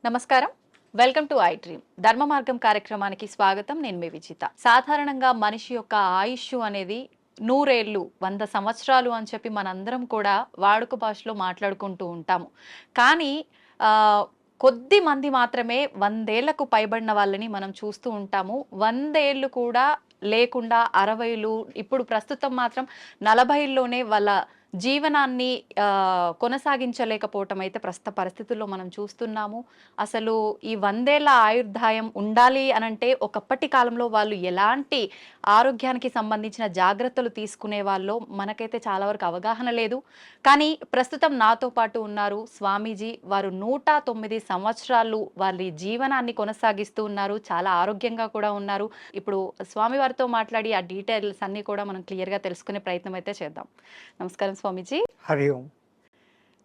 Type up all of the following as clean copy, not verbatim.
నమస్కారం. Welcome to I dream. ధర్మ మార్గం కార్యక్రమానికి స్వాగతం. నేను మీ విజిత. సాధారణంగా మనిషి యొక్క ఆయుష్ అనేది 100 ఏళ్ళు 100 సంవత్సరాలు అని చెప్పి మనందరం కూడా వాడుక భాషలో మాట్లాడుకుంటూ ఉంటాము. కానీ కొద్ది మంది మాత్రమే 100 ఏళ్లకు పైబడిన వాళ్ళని మనం చూస్తూ ఉంటాము. 100 ఏళ్ళు కూడా లేకుండా 60లు, ఇప్పుడు ప్రస్తుతం మాత్రం 40లోనే వాళ్ళ జీవనాన్ని కొనసాగించలేకపోవటం అయితే ప్రస్తుత పరిస్థితుల్లో మనం చూస్తున్నాము. అసలు ఈ 100 ఏళ్ల ఆయుర్దాయం ఉండాలి అనంటే ఒకప్పటి కాలంలో వాళ్ళు ఎలాంటి ఆరోగ్యానికి సంబంధించిన జాగ్రత్తలు తీసుకునే వాళ్ళో మనకైతే చాలా వరకు అవగాహన లేదు. కానీ ప్రస్తుతం నాతో పాటు ఉన్నారు స్వామీజీ. వారు 109 సంవత్సరాలు వారి జీవనాన్ని కొనసాగిస్తూ ఉన్నారు. చాలా ఆరోగ్యంగా కూడా ఉన్నారు. ఇప్పుడు స్వామి వారితో మాట్లాడి ఆ డీటెయిల్స్ అన్ని కూడా మనం క్లియర్గా తెలుసుకునే ప్రయత్నం అయితే చేద్దాం. నమస్కారం స్వామీజీ. హరి ఓం.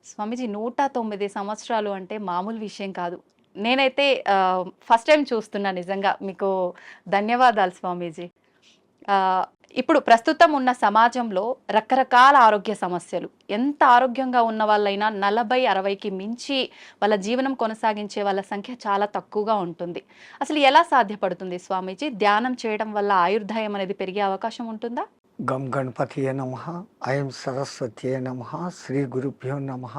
స్వామీజీ 109 సంవత్సరాలు అంటే మామూలు విషయం కాదు. నేనైతే ఫస్ట్ టైం చూస్తున్నా. నిజంగా మీకు ధన్యవాదాలు స్వామీజీ. ఇప్పుడు ప్రస్తుతం ఉన్న సమాజంలో రకరకాల ఆరోగ్య సమస్యలు, ఎంత ఆరోగ్యంగా ఉన్న వాళ్ళైనా 40-60కి మించి వాళ్ళ జీవనం కొనసాగించే వాళ్ళ సంఖ్య చాలా తక్కువగా ఉంటుంది. అసలు ఎలా సాధ్యపడుతుంది స్వామీజీ? ధ్యానం చేయడం వల్ల ఆయుర్దాయం అనేది పెరిగే అవకాశం ఉంటుందా? గం గణపతియే నమః, ఐం సరస్వతియే నమః, శ్రీ గురుభ్యో నమః.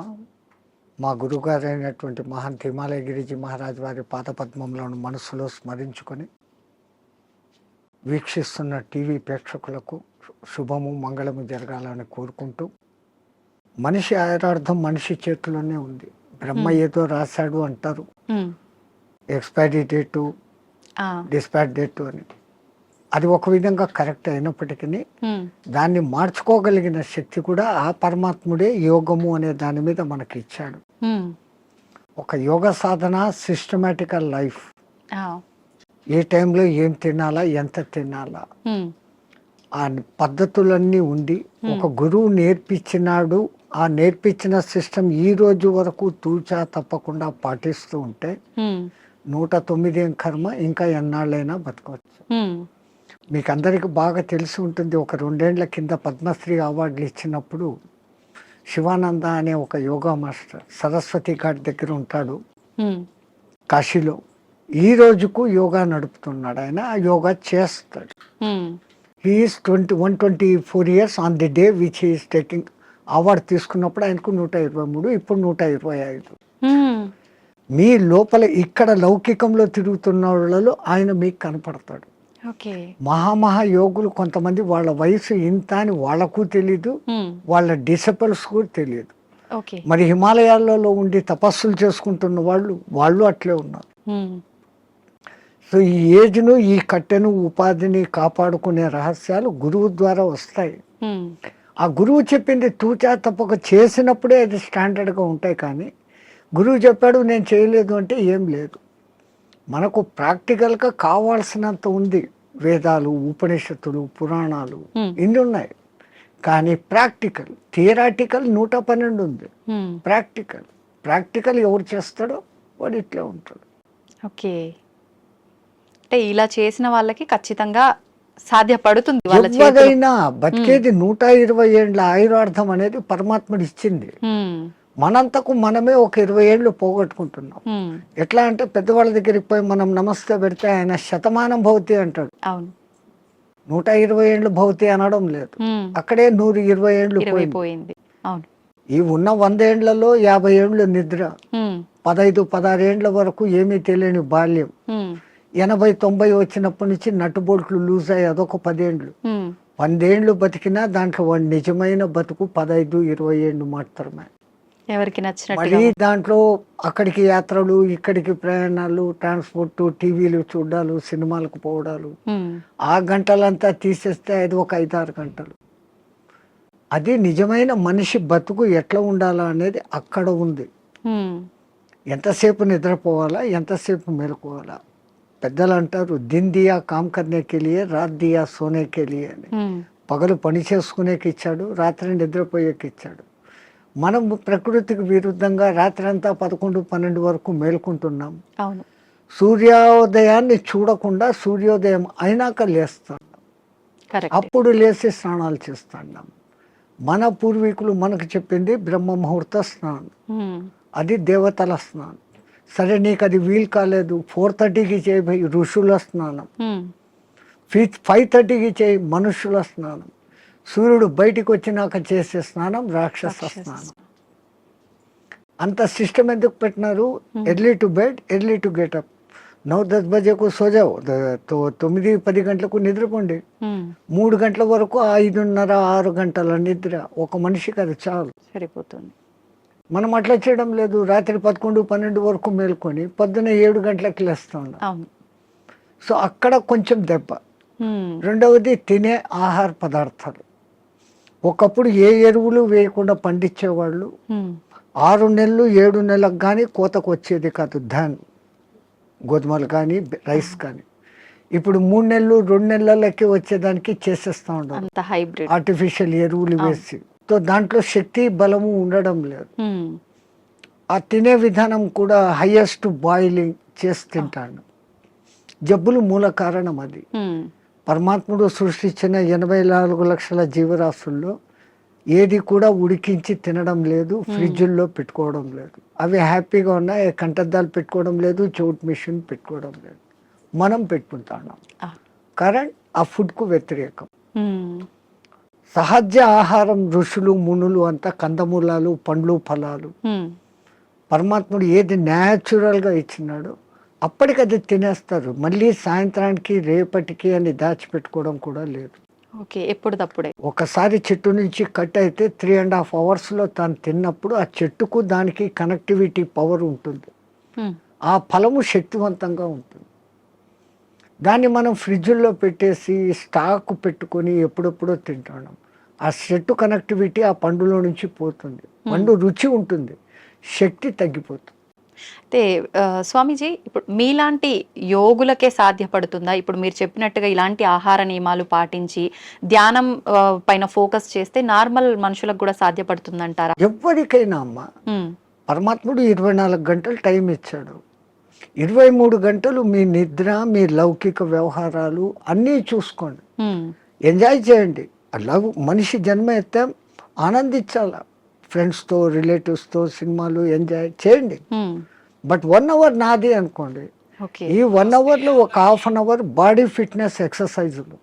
మా గురుగారైనటువంటి మహంత్ హిమాలయ గిరిజీ మహారాజ్ వారి పాదపద్మంలోని మనసులో స్మరించుకొని వీక్షిస్తున్న టీవీ ప్రేక్షకులకు శుభము మంగళము జరగాలని కోరుకుంటూ, మనిషి ఆయురార్థం మనిషి చేతిలోనే ఉంది. బ్రహ్మ ఏదో రాశాడు అంటారు, ఎక్స్పైరీ డేటు, డిస్పాచ్ డేటు అని. అది ఒక విధంగా కరెక్ట్ అయినప్పటికీ దాన్ని మార్చుకోగలిగిన శక్తి కూడా ఆ పరమాత్ముడే యోగము అనే దాని మీద మనకి ఇచ్చాడు. ఒక యోగ సాధన, సిస్టమేటికల్ లైఫ్, ఏ టైంలో ఏం తినాలా, ఎంత తినాలా, ఆ పద్ధతులన్నీ ఉండి ఒక గురువు నేర్పించినాడు. ఆ నేర్పించిన సిస్టమ్ ఈ రోజు వరకు తూచా తప్పకుండా పాటిస్తూ ఉంటే 109 కర్మ ఇంకా ఎన్నాళ్ళైనా బతకవచ్చు. మీకు అందరికి బాగా తెలిసి ఉంటుంది, ఒక 2 ఏళ్ల కింద పద్మశ్రీ అవార్డులు ఇచ్చినప్పుడు శివానంద అనే ఒక యోగా మాస్టర్ సరస్వతి ఘాట్ దగ్గర ఉంటాడు కాశీలో. ఈ రోజుకు యోగా నడుపుతున్నాడు. ఆయన ఆ యోగా చేస్తాడు. He's 124 years on the day which he's taking. Award తీసుకున్నప్పుడు ఆయనకు 123, ఇప్పుడు 125. మీ లోపల ఇక్కడ లౌకికంలో తిరుగుతున్న వాళ్ళలో ఆయన మీకు కనపడతాడు. మహామహా యోగులు కొంతమంది వాళ్ళ వయసు ఇంత అని వాళ్ళకు తెలీదు, వాళ్ళ డిసిపుల్స్ కూడా తెలియదు. మరి హిమాలయాలలో ఉండి తపస్సులు చేసుకుంటున్న వాళ్ళు అట్లే ఉన్నారు. సో ఈ ఏజ్ను, ఈ కట్టెను, ఉపాధిని కాపాడుకునే రహస్యాలు గురువు ద్వారా వస్తాయి. ఆ గురువు చెప్పింది తూచా తప్పక చేసినప్పుడే అది స్టాండర్డ్గా ఉంటాయి. కానీ గురువు చెప్పాడు నేను చేయలేదు అంటే ఏం లేదు. మనకు ప్రాక్టికల్గా కావాల్సినంత ఉంది. వేదాలు, ఉపనిషత్తులు, పురాణాలు ఇన్ని ఉన్నాయి. కానీ ప్రాక్టికల్, థియరాటికల్ 112 ఉంది. ప్రాక్టికల్ ఎవరు చేస్తాడో వాడు ఇట్లా ఉంటాడు. ఓకే, అంటే ఇలా చేసిన వాళ్ళకి ఖచ్చితంగా సాధ్యపడుతుంది. ఎవరైనా బతికేది 120 ఏళ్ళ ఆయురార్థం అనేది పరమాత్ముడు ఇచ్చింది. మనంతకు మనమే ఒక 20 ఏళ్ళు పోగొట్టుకుంటున్నాం. ఎట్లా అంటే పెద్దవాళ్ళ దగ్గరికి పోయి మనం నమస్తే పెడితే ఆయన శతమానం భవతి అంటాడు. 120 ఏళ్ళు భవతి అనడం లేదు. అక్కడే 120 ఏళ్ళు పోయింది. ఈ ఉన్న 100 ఏళ్లలో 50 ఏళ్ళు నిద్ర, 15-16 ఏళ్ల వరకు ఏమీ తెలియని బాల్యం, 80-90 వచ్చినప్పటి నుంచి నట్టుబోట్లు లూజ్ అయ్యి అదొక 10 ఏళ్ళు. 100 ఏళ్ళు బతికినా దాంట్లో వాడి నిజమైన బతుకు 15-20 ఏళ్ళు మాత్రమే. ఎవరికి నచ్చినట్టు మళ్ళీ దాంట్లో అక్కడికి యాత్రలు, ఇక్కడికి ప్రయాణాలు, ట్రాన్స్పోర్ట్, టీవీలు చూడాలు, సినిమాలకు పోవడాలు, ఆ గంటలంతా తీసేస్తే అది ఒక 5-6 గంటలు. అది నిజమైన మనిషి బతుకు ఎట్లా ఉండాలా అనేది అక్కడ ఉంది. ఎంతసేపు నిద్రపోవాలా, ఎంతసేపు మేలుకోవాలా. పెద్దలు అంటారు దిన్ దియా కామ్ కర్నేకి లియే, రాత్ దియా సోనేకి లియే అని. పగలు పని చేసుకునేకి ఇచ్చాడు, రాత్రి నిద్రపోయేకి ఇచ్చాడు. మనం ప్రకృతికి విరుద్ధంగా రాత్రి అంతా 11-12 వరకు మేల్కుంటున్నాం. సూర్యోదయాన్ని చూడకుండా సూర్యోదయం అయినాక లేస్తాం. అప్పుడు లేచి స్నానాలు చేస్తున్నాం. మన పూర్వీకులు మనకు చెప్పింది బ్రహ్మ ముహూర్త స్నానం, అది దేవతల స్నానం. సరే నీకు అది వీలు కాలేదు 4:30కి చేయి భయ్ ఋషుల స్నానం, 5:30కి చేయి మనుషుల స్నానం, సూర్యుడు బయటికి వచ్చినాక చేసే స్నానం రాక్షస స్నానం. అంత సిస్టమ్ ఎందుకు పెట్టినారు? Early to bed early to get up. 9-10 బజేకు సోజావు, 9-10 గంటలకు నిద్రపోండి. 3 గంటల వరకు 5:30-6 గంటల నిద్ర ఒక మనిషికి అది చాలు, సరిపోతుంది. మనం అట్లా చేయడం లేదు. రాత్రి 11-12 వరకు మేల్కొని పొద్దున్న 7 గంటలకు లేస్తా ఉన్నాం. అవును. సో అక్కడ కొంచెం దెబ్బ. రెండవది తినే ఆహార పదార్థాలు. ఒకప్పుడు ఏ ఎరువులు వేయకుండా పండించేవాళ్ళు. 6 నెలలు 7 నెలలకు కానీ కోతకు వచ్చేది కాదు ధాన్, గోధుమలు కానీ రైస్ కానీ. ఇప్పుడు 3 నెలలు 2 నెలలకి వచ్చేదానికి చేసేస్తా ఉండదు, ఆర్టిఫిషియల్ ఎరువులు వేసి. సో దాంట్లో శక్తి బలము ఉండడం లేదు. ఆ తినే విధానం కూడా హైయెస్ట్ బాయిలింగ్ చేసి తింటాను. జబ్బులు మూల కారణం అది. పరమాత్ముడు సృష్టించిన 84 లక్షల జీవరాశుల్లో ఏది కూడా ఉడికించి తినడం లేదు, ఫ్రిడ్జుల్లో పెట్టుకోవడం లేదు. అవి హ్యాపీగా ఉన్నాయి, కంటద్దాలు పెట్టుకోవడం లేదు, చోట్ మిషన్ పెట్టుకోవడం లేదు. మనం పెట్టుకుంటున్నాం. కరెంట్ ఆ ఫుడ్కు వ్యతిరేకం. సహజ ఆహారం ఋషులు మునులు అంతా కందమూలాలు, పండ్లు, ఫలాలు. పరమాత్ముడు ఏది న్యాచురల్గా ఇచ్చినాడో అప్పటికది తినేస్తారు. మళ్ళీ సాయంత్రానికి రేపటికి అని దాచిపెట్టుకోవడం కూడా లేదు. ఓకే, ఎప్పుడు తప్పుడే. ఒకసారి చెట్టు నుంచి కట్ అయితే 3.5 అవర్స్లో తాను తిన్నప్పుడు ఆ చెట్టుకు దానికి కనెక్టివిటీ పవర్ ఉంటుంది. ఆ ఫలము శక్తివంతంగా ఉంటుంది. దాన్ని మనం ఫ్రిడ్జ్లో పెట్టేసి స్టాక్ పెట్టుకొని ఎప్పుడెప్పుడో తింటున్నాం. ఆ చెట్టు కనెక్టివిటీ ఆ పండులో నుంచి పోతుంది. పండు రుచి ఉంటుంది, శక్తి తగ్గిపోతుంది. అయితే స్వామీజీ, ఇప్పుడు మీలాంటి యోగులకే సాధ్యపడుతుందా? ఇప్పుడు మీరు చెప్పినట్టుగా ఇలాంటి ఆహార నియమాలు పాటించి ధ్యానం పైన ఫోకస్ చేస్తే నార్మల్ మనుషులకు కూడా సాధ్యపడుతుందంటారా? ఎవరికైనా అమ్మ, పరమాత్ముడు 24 గంటలు టైం ఇచ్చాడు. 23 గంటలు మీ నిద్ర, మీ లౌకిక వ్యవహారాలు అన్నీ చూసుకోండి, ఎంజాయ్ చేయండి. అలా మనిషి జన్మ ఎత్తాం, ఆనందించాల. ఫ్రెండ్స్తో, రిలేటివ్స్తో సినిమాలు ఎంజాయ్ చేయండి. బట్ 1 అవర్ నాది అనుకోండి. ఈ 1 అవర్లో ఒక half an hour body fitness ఎక్సర్సైజులు,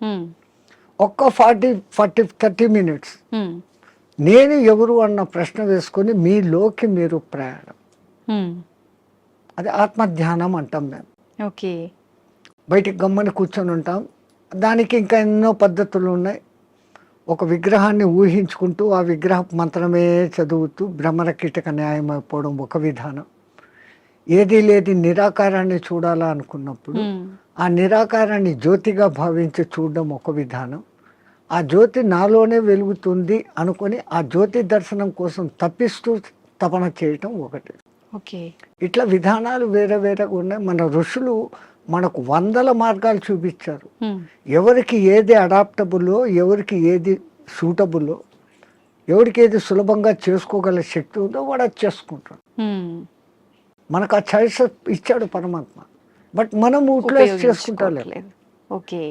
ఒక్క 40-30 మినిట్స్ నేను ఎవరు అన్న ప్రశ్న వేసుకొని మీలోకి మీరు ప్రయాణం. అది ఆత్మధ్యానం అంటాం మేము. ఓకే, బయటికి గమ్మని కూర్చొని ఉంటాం. దానికి ఇంకా ఎన్నో పద్ధతులు ఉన్నాయి. ఒక విగ్రహాన్ని ఊహించుకుంటూ ఆ విగ్రహ మంత్రమే చదువుతూ భ్రమర కీటక న్యాయం అయిపోవడం ఒక విధానం. ఏది లేది నిరాకారాన్ని చూడాలా అనుకున్నప్పుడు ఆ నిరాకారాన్ని జ్యోతిగా భావించి చూడడం ఒక విధానం. ఆ జ్యోతి నాలోనే వెలుగుతుంది అనుకొని ఆ జ్యోతి దర్శనం కోసం తప్పిస్తూ తపన చేయటం ఒకటి. ఓకే, ఇట్లా విధానాలు వేరే వేరేగా ఉన్నాయి. మన ఋషులు మనకు 100 మార్గాలు చూపించారు. ఎవరికి ఏది అడాప్టబుల్లో, ఎవరికి ఏది సూటబుల్లో, ఎవరికి ఏది సులభంగా చేసుకోగల శక్తి ఉందో వాడు అది చేసుకుంటాడు. మనకు ఆ చాయిస్ ఇచ్చాడు పరమాత్మ, బట్ మనం యూటిలైజ్ చేసుకుంటలేదు. ఓకే,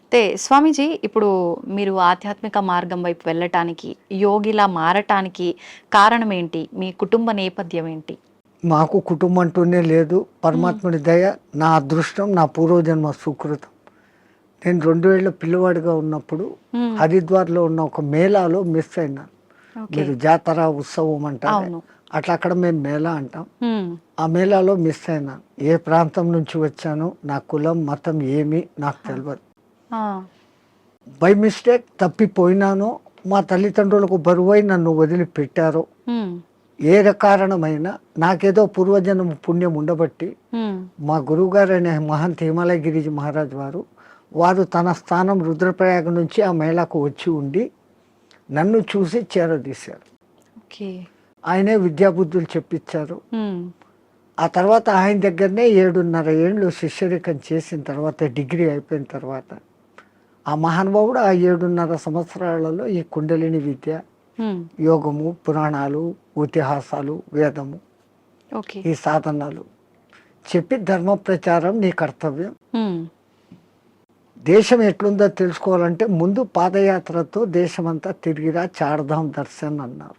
అయితే స్వామీజీ, ఇప్పుడు మీరు ఆధ్యాత్మిక మార్గం వైపు వెళ్ళటానికి, యోగిలా మారటానికి కారణం ఏంటి? మీ కుటుంబ నేపథ్యం ఏంటి? మాకు కుటుంబం అంటూనే లేదు. పరమాత్ముడి దయ, నా అదృష్టం, నా పూర్వజన్మ సుకృతం. నేను 2 ఏళ్ళ పిల్లవాడిగా ఉన్నప్పుడు హరిద్వార్లో ఉన్న ఒక మేళాలో మిస్ అయినాను. మీరు జాతర ఉత్సవం అంటారు, అట్లా అక్కడ మేము మేళా అంటాం. ఆ మేళాలో మిస్ అయినాను. ఏ ప్రాంతం నుంచి వచ్చాను, నా కులం మతం ఏమి నాకు తెలియదు. బై మిస్టేక్ తప్పిపోయినానో, మా తల్లిదండ్రులకు బరువై నన్ను వదిలిపెట్టారో, ఏ కారణమైనా నాకేదో పూర్వజన్మ పుణ్యం ఉండబట్టి మా గురువు గారు అనే మహంత్ హిమాలయ గిరిజీ మహారాజ్ వారు తన స్థానం రుద్రప్రయాగ నుంచి ఆ మేళాకు వచ్చి ఉండి నన్ను చూసి చేరదీశారు. ఆయనే విద్యాబుద్ధులు చెప్పించారు. ఆ తర్వాత ఆయన దగ్గరనే 7.5 ఏళ్ళు శిష్యరికం చేసిన తర్వాత, డిగ్రీ అయిపోయిన తర్వాత ఆ మహానుభావుడు ఆ 7.5 సంవత్సరాలలో ఈ కుండలిని విద్య, యోగము, పురాణాలు, ఇతిహాసాలు, వేదము, ఈ సాధనాలు చెప్పి ధర్మ ప్రచారం నీ కర్తవ్యం. దేశం ఎట్లుందో తెలుసుకోవాలంటే ముందు పాదయాత్రతో దేశమంతా తిరిగిరా, చార్ధామ్ దర్శన్ అన్నారు.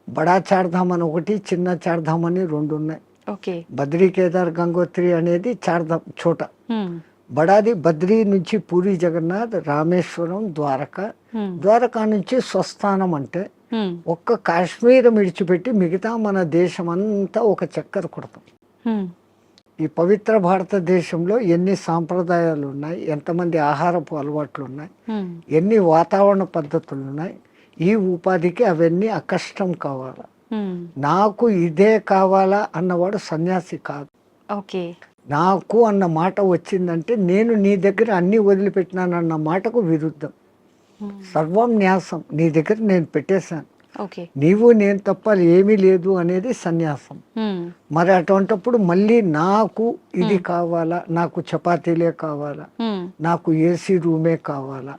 బడా చార్ధామ్ అని ఒకటి, చిన్న చార్ధామ్ అని 2 ఉన్నాయి. ఓకే. బద్రీ, కేదార్, గంగోత్రి అనేది చార్ధామ్ చోట. హ్మ్. బడాది బద్రీ నుంచి పూరి జగన్నాథ్, రామేశ్వరం, ద్వారక, హ్మ్. ద్వారకా నుంచి స్వస్థానం అంటే హ్మ్. ఒక్క కాశ్మీర్ విడిచిపెట్టి మిగతా మన దేశం అంతా ఒక చక్కర కొడతాం. హ్మ్. ఈ పవిత్ర భారతదేశంలో ఎన్ని సాంప్రదాయాలు ఉన్నాయి, ఎంతమంది ఆహారపు అలవాట్లు ఉన్నాయి, హ్మ్. ఎన్ని వాతావరణ పద్ధతులు ఉన్నాయి, ఈ ఉపాధికి అవన్నీ అకష్టం కావాలా. హ్మ్. నాకు ఇదే కావాలా అన్నవాడు సన్యాసి కాదు. ఓకే. నాకు అన్న మాట వచ్చిందంటే నేను నీ దగ్గర అన్నీ వదిలిపెట్టినానన్న మాటకు విరుద్ధం. హ్మ్. సర్వం న్యాసం, నీ దగ్గర నేను పెట్టేశాను, ఓకే. నీవు నేను తప్ప ఏమీ లేదు అనేది సన్యాసం. హ్మ్. మరి అటువంటప్పుడు మళ్ళీ నాకు ఇది కావాలా, నాకు చపాతీలే కావాలా, హ్మ్. నాకు ఏసీ రూమే కావాలా,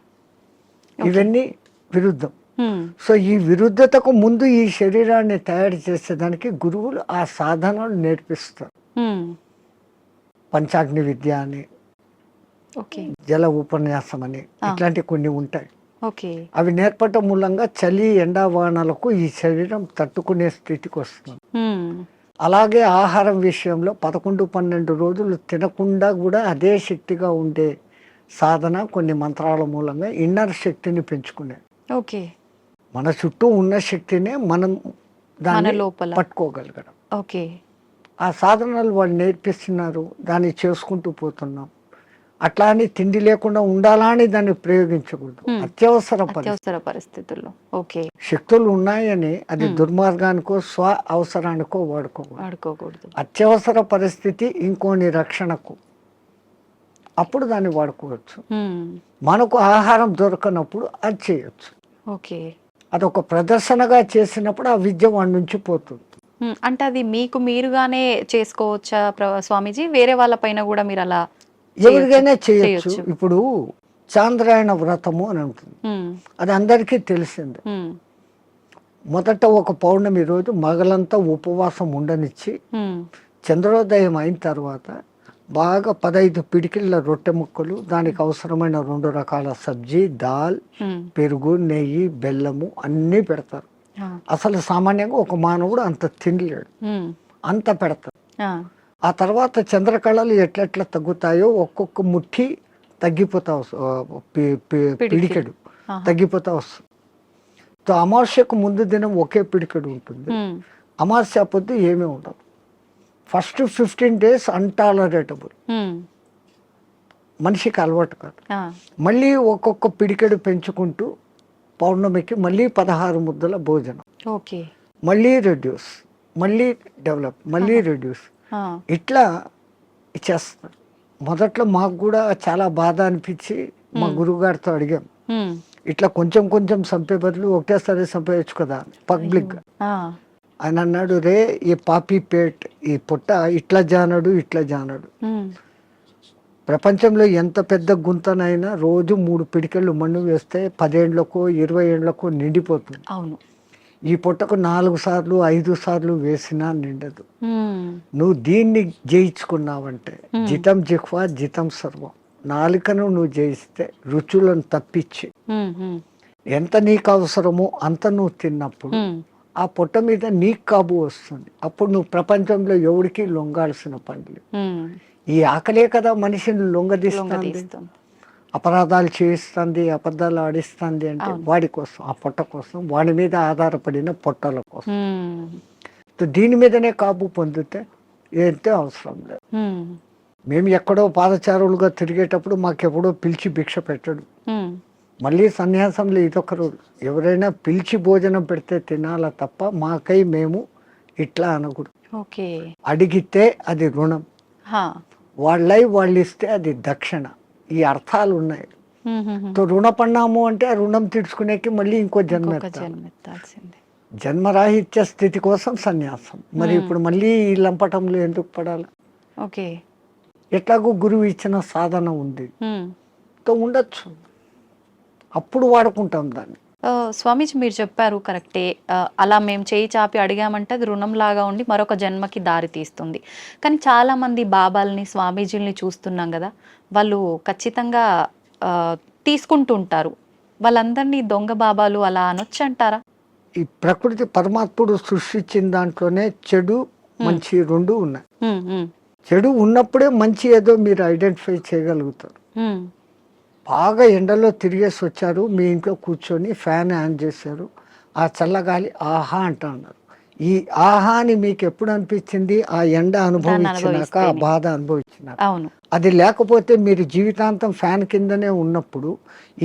ఇవన్నీ విరుద్ధం. హ్మ్. సో ఈ విరుద్ధతకు ముందు ఈ శరీరాన్ని తయారు చేసేదానికి గురువులు ఆ సాధనలు నేర్పిస్తారు. హ్మ్. పంచాగ్ని విద్య అని, ఓకే. జల ఉపన్యాసం అని, ఇట్లాంటి కొన్ని ఉంటాయి. ఓకే. అవి నేర్పటం మూలంగా చలి ఎండావానలకు ఈ శరీరం తట్టుకునే స్థితికి వస్తుంది. హ్మ్. అలాగే ఆహారం విషయంలో 11-12 రోజులు తినకుండా కూడా అదే శక్తిగా ఉండే సాధన కొన్ని మంత్రాల మూలంగా ఇన్నర్ శక్తిని పెంచుకునే, ఓకే. మన చుట్టూ ఉన్న శక్తినే మనం మన దాన్ని లోపల. పట్టుకోగలగడం. ఓకే. ఆ సాధనలు వాళ్ళు నేర్పిస్తున్నారు, దాన్ని చేసుకుంటూ పోతున్నాం. అట్లా అని తిండి లేకుండా ఉండాలా అని దాన్ని ప్రయోగించకూడదు. అత్యవసర పరిస్థితి. అత్యవసర పరిస్థితుల్లో. ఓకే. శక్తులు ఉన్నాయని అది దుర్మార్గానికో స్వ అవసరానికో వాడుకోకూడదు. వాడుకోకూడదు. అత్యవసర పరిస్థితి ఇంకోని రక్షణకు, అప్పుడు దాన్ని వాడుకోవచ్చు. హ్మ్. మనకు ఆహారం దొరకనప్పుడు అది చేయొచ్చు. ఓకే. అదొక ప్రదర్శనగా చేసినప్పుడు ఆ విద్య వాడి నుంచి పోతుంది. హ్మ్. అంటే అది మీకు మీరుగానే చేసుకోవచ్చా స్వామీజీ? వేరే వాళ్ళ పైన కూడా మీరు అలా ఎవరికైనా చేయొచ్చు. చేయొచ్చు. ఇప్పుడు చాంద్రాయణ వ్రతము అని ఉంటుంది, హ్మ్. అది అందరికీ తెలిసిందే. హ్మ్. మొదట ఒక పౌర్ణమి రోజు మగలంతా ఉపవాసం ఉండనిచ్చి హ్మ్. చంద్రోదయం అయిన తర్వాత బాగా 15 పిడికిళ్ళ రొట్టె ముక్కలు, దానికి అవసరమైన 2 రకాల సబ్జీ, దాల్, హ్మ్. పెరుగు, నెయ్యి, బెల్లము అన్నీ పెడతారు. ఆ. అసలు సామాన్యంగా ఒక మానవుడు అంత తినలేడు, హ్మ్. అంత పెడతారు. ఆ. ఆ తర్వాత చంద్రకళలు ఎట్లెట్లా తగ్గుతాయో ఒక్కొక్క ముఠి తగ్గిపోతా పిడికెడు ఆహా. తగ్గిపోతా వస్తుంది. సో అమావాస్యకు ముందు దినం ఒకే పిడికెడు ఉంటుంది, హ్మ్. అమావాస్య పొద్దు ఏమీ ఉండదు. ఫస్ట్ 15 days అన్టాలరేటబుల్, హ్మ్. మనిషికి అలవాటు కాదు. ఆ. మళ్ళీ ఒక్కొక్క పిడికెడు పెంచుకుంటూ పౌర్ణమికి మళ్ళీ 16 ముద్దల భోజనం, ఓకే. మళ్ళీ రెడ్యూస్, మళ్ళీ డెవలప్, మళ్ళీ రెడ్యూస్, ఆ. ఇట్లా చేస్తారు. మొదట్లో మాకు కూడా చాలా బాధ అనిపించి మా గురువుగారితో అడిగాం, హ్మ్. ఇట్లా కొంచెం కొంచెం చంపే బదులు ఒకటేసారి చంపేయచ్చు కదా పబ్లిక్గా. ఆ. ఆయన అన్నాడు, రే ఈ పాపీ పేట్, ఈ పుట్ట ఇట్లా జానడు ఇట్లా జానడు. హ్మ్. ప్రపంచంలో ఎంత పెద్ద గుంతనైనా రోజు 3 పిడికెళ్ళు మన్ను వేస్తే 10 ఏళ్లకో 20 ఏళ్లకో నిండిపోతుంది. అవును. ఈ పుట్టకు 4 సార్లు 5 సార్లు వేసినా నిండదు. హ్మ్. నువ్వు దీన్ని జయించుకున్నావంటే జితం జిహ్వ జితం సర్వం, నాలుకను నువ్వు జయిస్తే రుచులను తప్పించి హ్మ్. హ్మ్. ఎంత నీకు అవసరమో అంత నువ్వు తిన్నప్పుడు హ్మ్. ఆ పొట్ట మీద నీకు కాబు వస్తుంది. అప్పుడు నువ్వు ప్రపంచంలో ఎవరికి లొంగాల్సిన పని లేదు. హ్మ్. ఈ ఆకలే కదా మనిషిని లొంగదీస్తుంది, లొంగదీస్తుంది. అపరాధాలు చేయిస్తుంది, అబద్ధాలు ఆడిస్తుంది. అంటే వాడి కోసం, ఆ పొట్ట కోసం, వాడి మీద ఆధారపడిన పొట్టల కోసం. హ్మ్. సో దీని మీదనే కాబు పొందితే ఏంటే అవసరం లేదు. హ్మ్. మేము ఎక్కడో పాదచారులుగా తిరిగేటప్పుడు మాకెప్పుడో పిలిచి భిక్ష పెట్టడు. హ్మ్. మళ్ళీ సన్యాసంలో ఇదొక రూల్, ఎవరైనా పిలిచి భోజనం పెడితే తినాలా తప్ప మాకై మేము ఇట్లా అనకూడదు. ఓకే. అడిగితే అది రుణం, హా. వాళ్ళై వాళ్ళు ఇస్తే అది దక్షిణ. ఈ అర్థాలు ఉన్నాయి. హ్మ్. హ్మ్. హ్మ్. సో రుణపడినాము అంటే ఆ రుణం తీర్చుకునేకి మళ్ళీ ఇంకో జన్మ ఇంకొక ఎత్తాలి. జన్మ ఎత్తాల్సిందే. జన్మరాహిత్య స్థితి కోసం సన్యాసం. మరి ఇప్పుడు మళ్ళీ ఈ లంపటంలో ఎందుకు పడాలి? ఓకే. ఎట్లాగో గురువు ఇచ్చిన సాధన ఉంది, హ్మ్. తో ఉండొచ్చు, అప్పుడు వాడుకుంటాం దాన్ని. స్వామీజీ మీరు చెప్పారు కరెక్టే. అలా మేము చేయి చాపి అడిగామంటే అది రుణంలాగా ఉండి మరొక జన్మకి దారి తీస్తుంది. కానీ చాలామంది బాబాల్ని, స్వామీజీల్ని చూస్తున్నాం కదా, వాళ్ళు ఖచ్చితంగా తీసుకుంటూ ఉంటారు. వాళ్ళందరినీ దొంగ బాబాలు అలా అనొచ్చు అంటారా? ఈ ప్రకృతి పరమాత్ముడు సృష్టించిన దాంట్లోనే చెడు మంచి రెండు ఉన్నాయి. చెడు ఉన్నప్పుడే మంచి ఏదో మీరు ఐడెంటిఫై చేయగలుగుతారు. బాగా ఎండలో తిరిగేసి వచ్చారు, మీ ఇంట్లో కూర్చొని ఫ్యాన్ ఆన్ చేశారు, ఆ చల్లగాలి ఆహా అంటున్నారు. ఈ ఆహా అని మీకు ఎప్పుడు అనిపించింది? ఆ ఎండ అనుభవించినాక, ఆ బాధ అనుభవించినాక. అది లేకపోతే మీరు జీవితాంతం ఫ్యాన్ కిందనే ఉన్నప్పుడు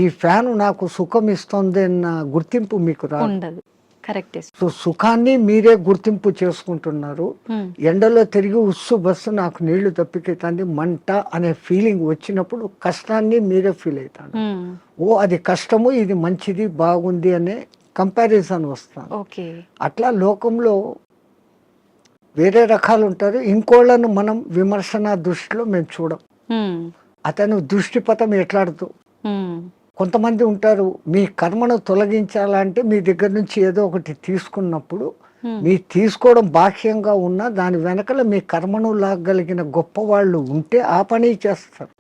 ఈ ఫ్యాన్ నాకు సుఖం ఇస్తుంది అన్న గుర్తింపు మీకు రాదు. సో సుఖాన్ని మీరే గుర్తింపు చేసుకుంటున్నారు. ఎండలో తిరిగి ఉస్సు బస్సు నాకు నీళ్లు తప్పికెత్తంది మంట అనే ఫీలింగ్ వచ్చినప్పుడు కష్టాన్ని మీరే ఫీల్ అవుతాడు. ఓ అది కష్టము, ఇది మంచిది, బాగుంది అనే కంపారిజన్ వస్తాను. అట్లా లోకంలో వేరే రకాలు ఉంటారు. ఇంకోళ్ళను మనం విమర్శన దృష్టిలో మేము చూడం. అతను దృష్టిపథం ఎట్లాడుతూ కొంతమంది ఉంటారు, మీ కర్మను తొలగించాలంటే మీ దగ్గర నుంచి ఏదో ఒకటి తీసుకున్నప్పుడు మీ తీసుకోవడం బాహ్యంగా ఉన్నా దాని వెనకల మీ కర్మను లాగలిగిన గొప్ప వాళ్ళు ఉంటే ఆ పని చేస్తారు.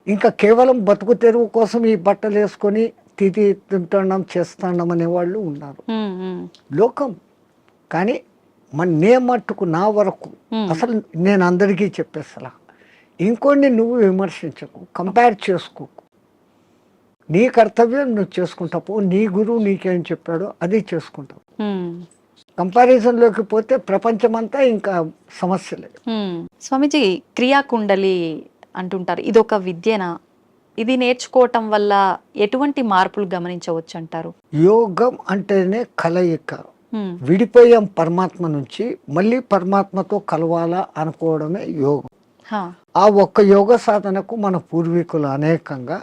ఇంకా కేవలం బతుకు తెరువు కోసం ఈ బట్టలు వేసుకొని తిది తింటున్నాం చేస్తున్నాం అనే వాళ్ళు ఉన్నారు లోకం. కానీ నే మట్టుకు నా వరకు అసలు నేను అందరికీ చెప్పేస్తా, ఇంకోని నువ్వు విమర్శించకు, కంపేర్ చేసుకోకు. నీ కర్తవ్యం నువ్వు చేసుకుంటావు, నీ గురువు నీకేం చెప్పాడో అది చేసుకుంటావు. కంపారిజన్లోకి పోతే ప్రపంచమంతా ఇంకా సమస్యలే. స్వామీజీ, క్రియాకుండలి అంటుంటారు, ఇది ఒక విద్యనా? ఇది నేర్చుకోవటం వల్ల ఎటువంటి మార్పులు గమనించవచ్చు అంటారు? యోగం అంటేనే కలయిక. విడిపోయాం పరమాత్మ నుంచి, మళ్ళీ పరమాత్మతో కలవాలా అనుకోవడమే యోగం. ఆ ఒక్క యోగ సాధనకు మన పూర్వీకులు అనేకంగా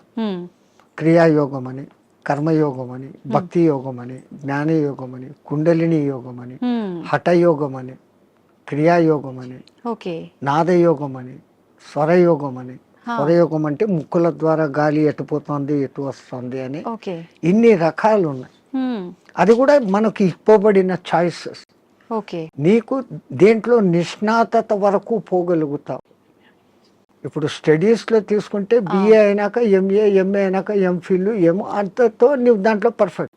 క్రియాయోగం అని, కర్మయోగం అని, భక్తి యోగం అని, జ్ఞానయోగం అని, కుండలిని యోగం అని, హఠయోగం అని, క్రియాయోగం అని, నాదయోగం అని, స్వరయోగం అని. స్వరయోగం అంటే ముక్కుల ద్వారా గాలి ఎటు పోతుంది ఎటు వస్తుంది అని ఇన్ని రకాలు ఉన్నాయి. అది కూడా మనకు ఇవ్వబడిన చాయిసెస్. నీకు దేంట్లో నిష్ణాతత వరకు పోగలుగుతావు. ఇప్పుడు స్టడీస్లో తీసుకుంటే బిఏ అయినాక ఎంఏ, ఎంఏ అయినాక ఎంఫిల్, అంతతో నువ్వు దాంట్లో పర్ఫెక్ట్.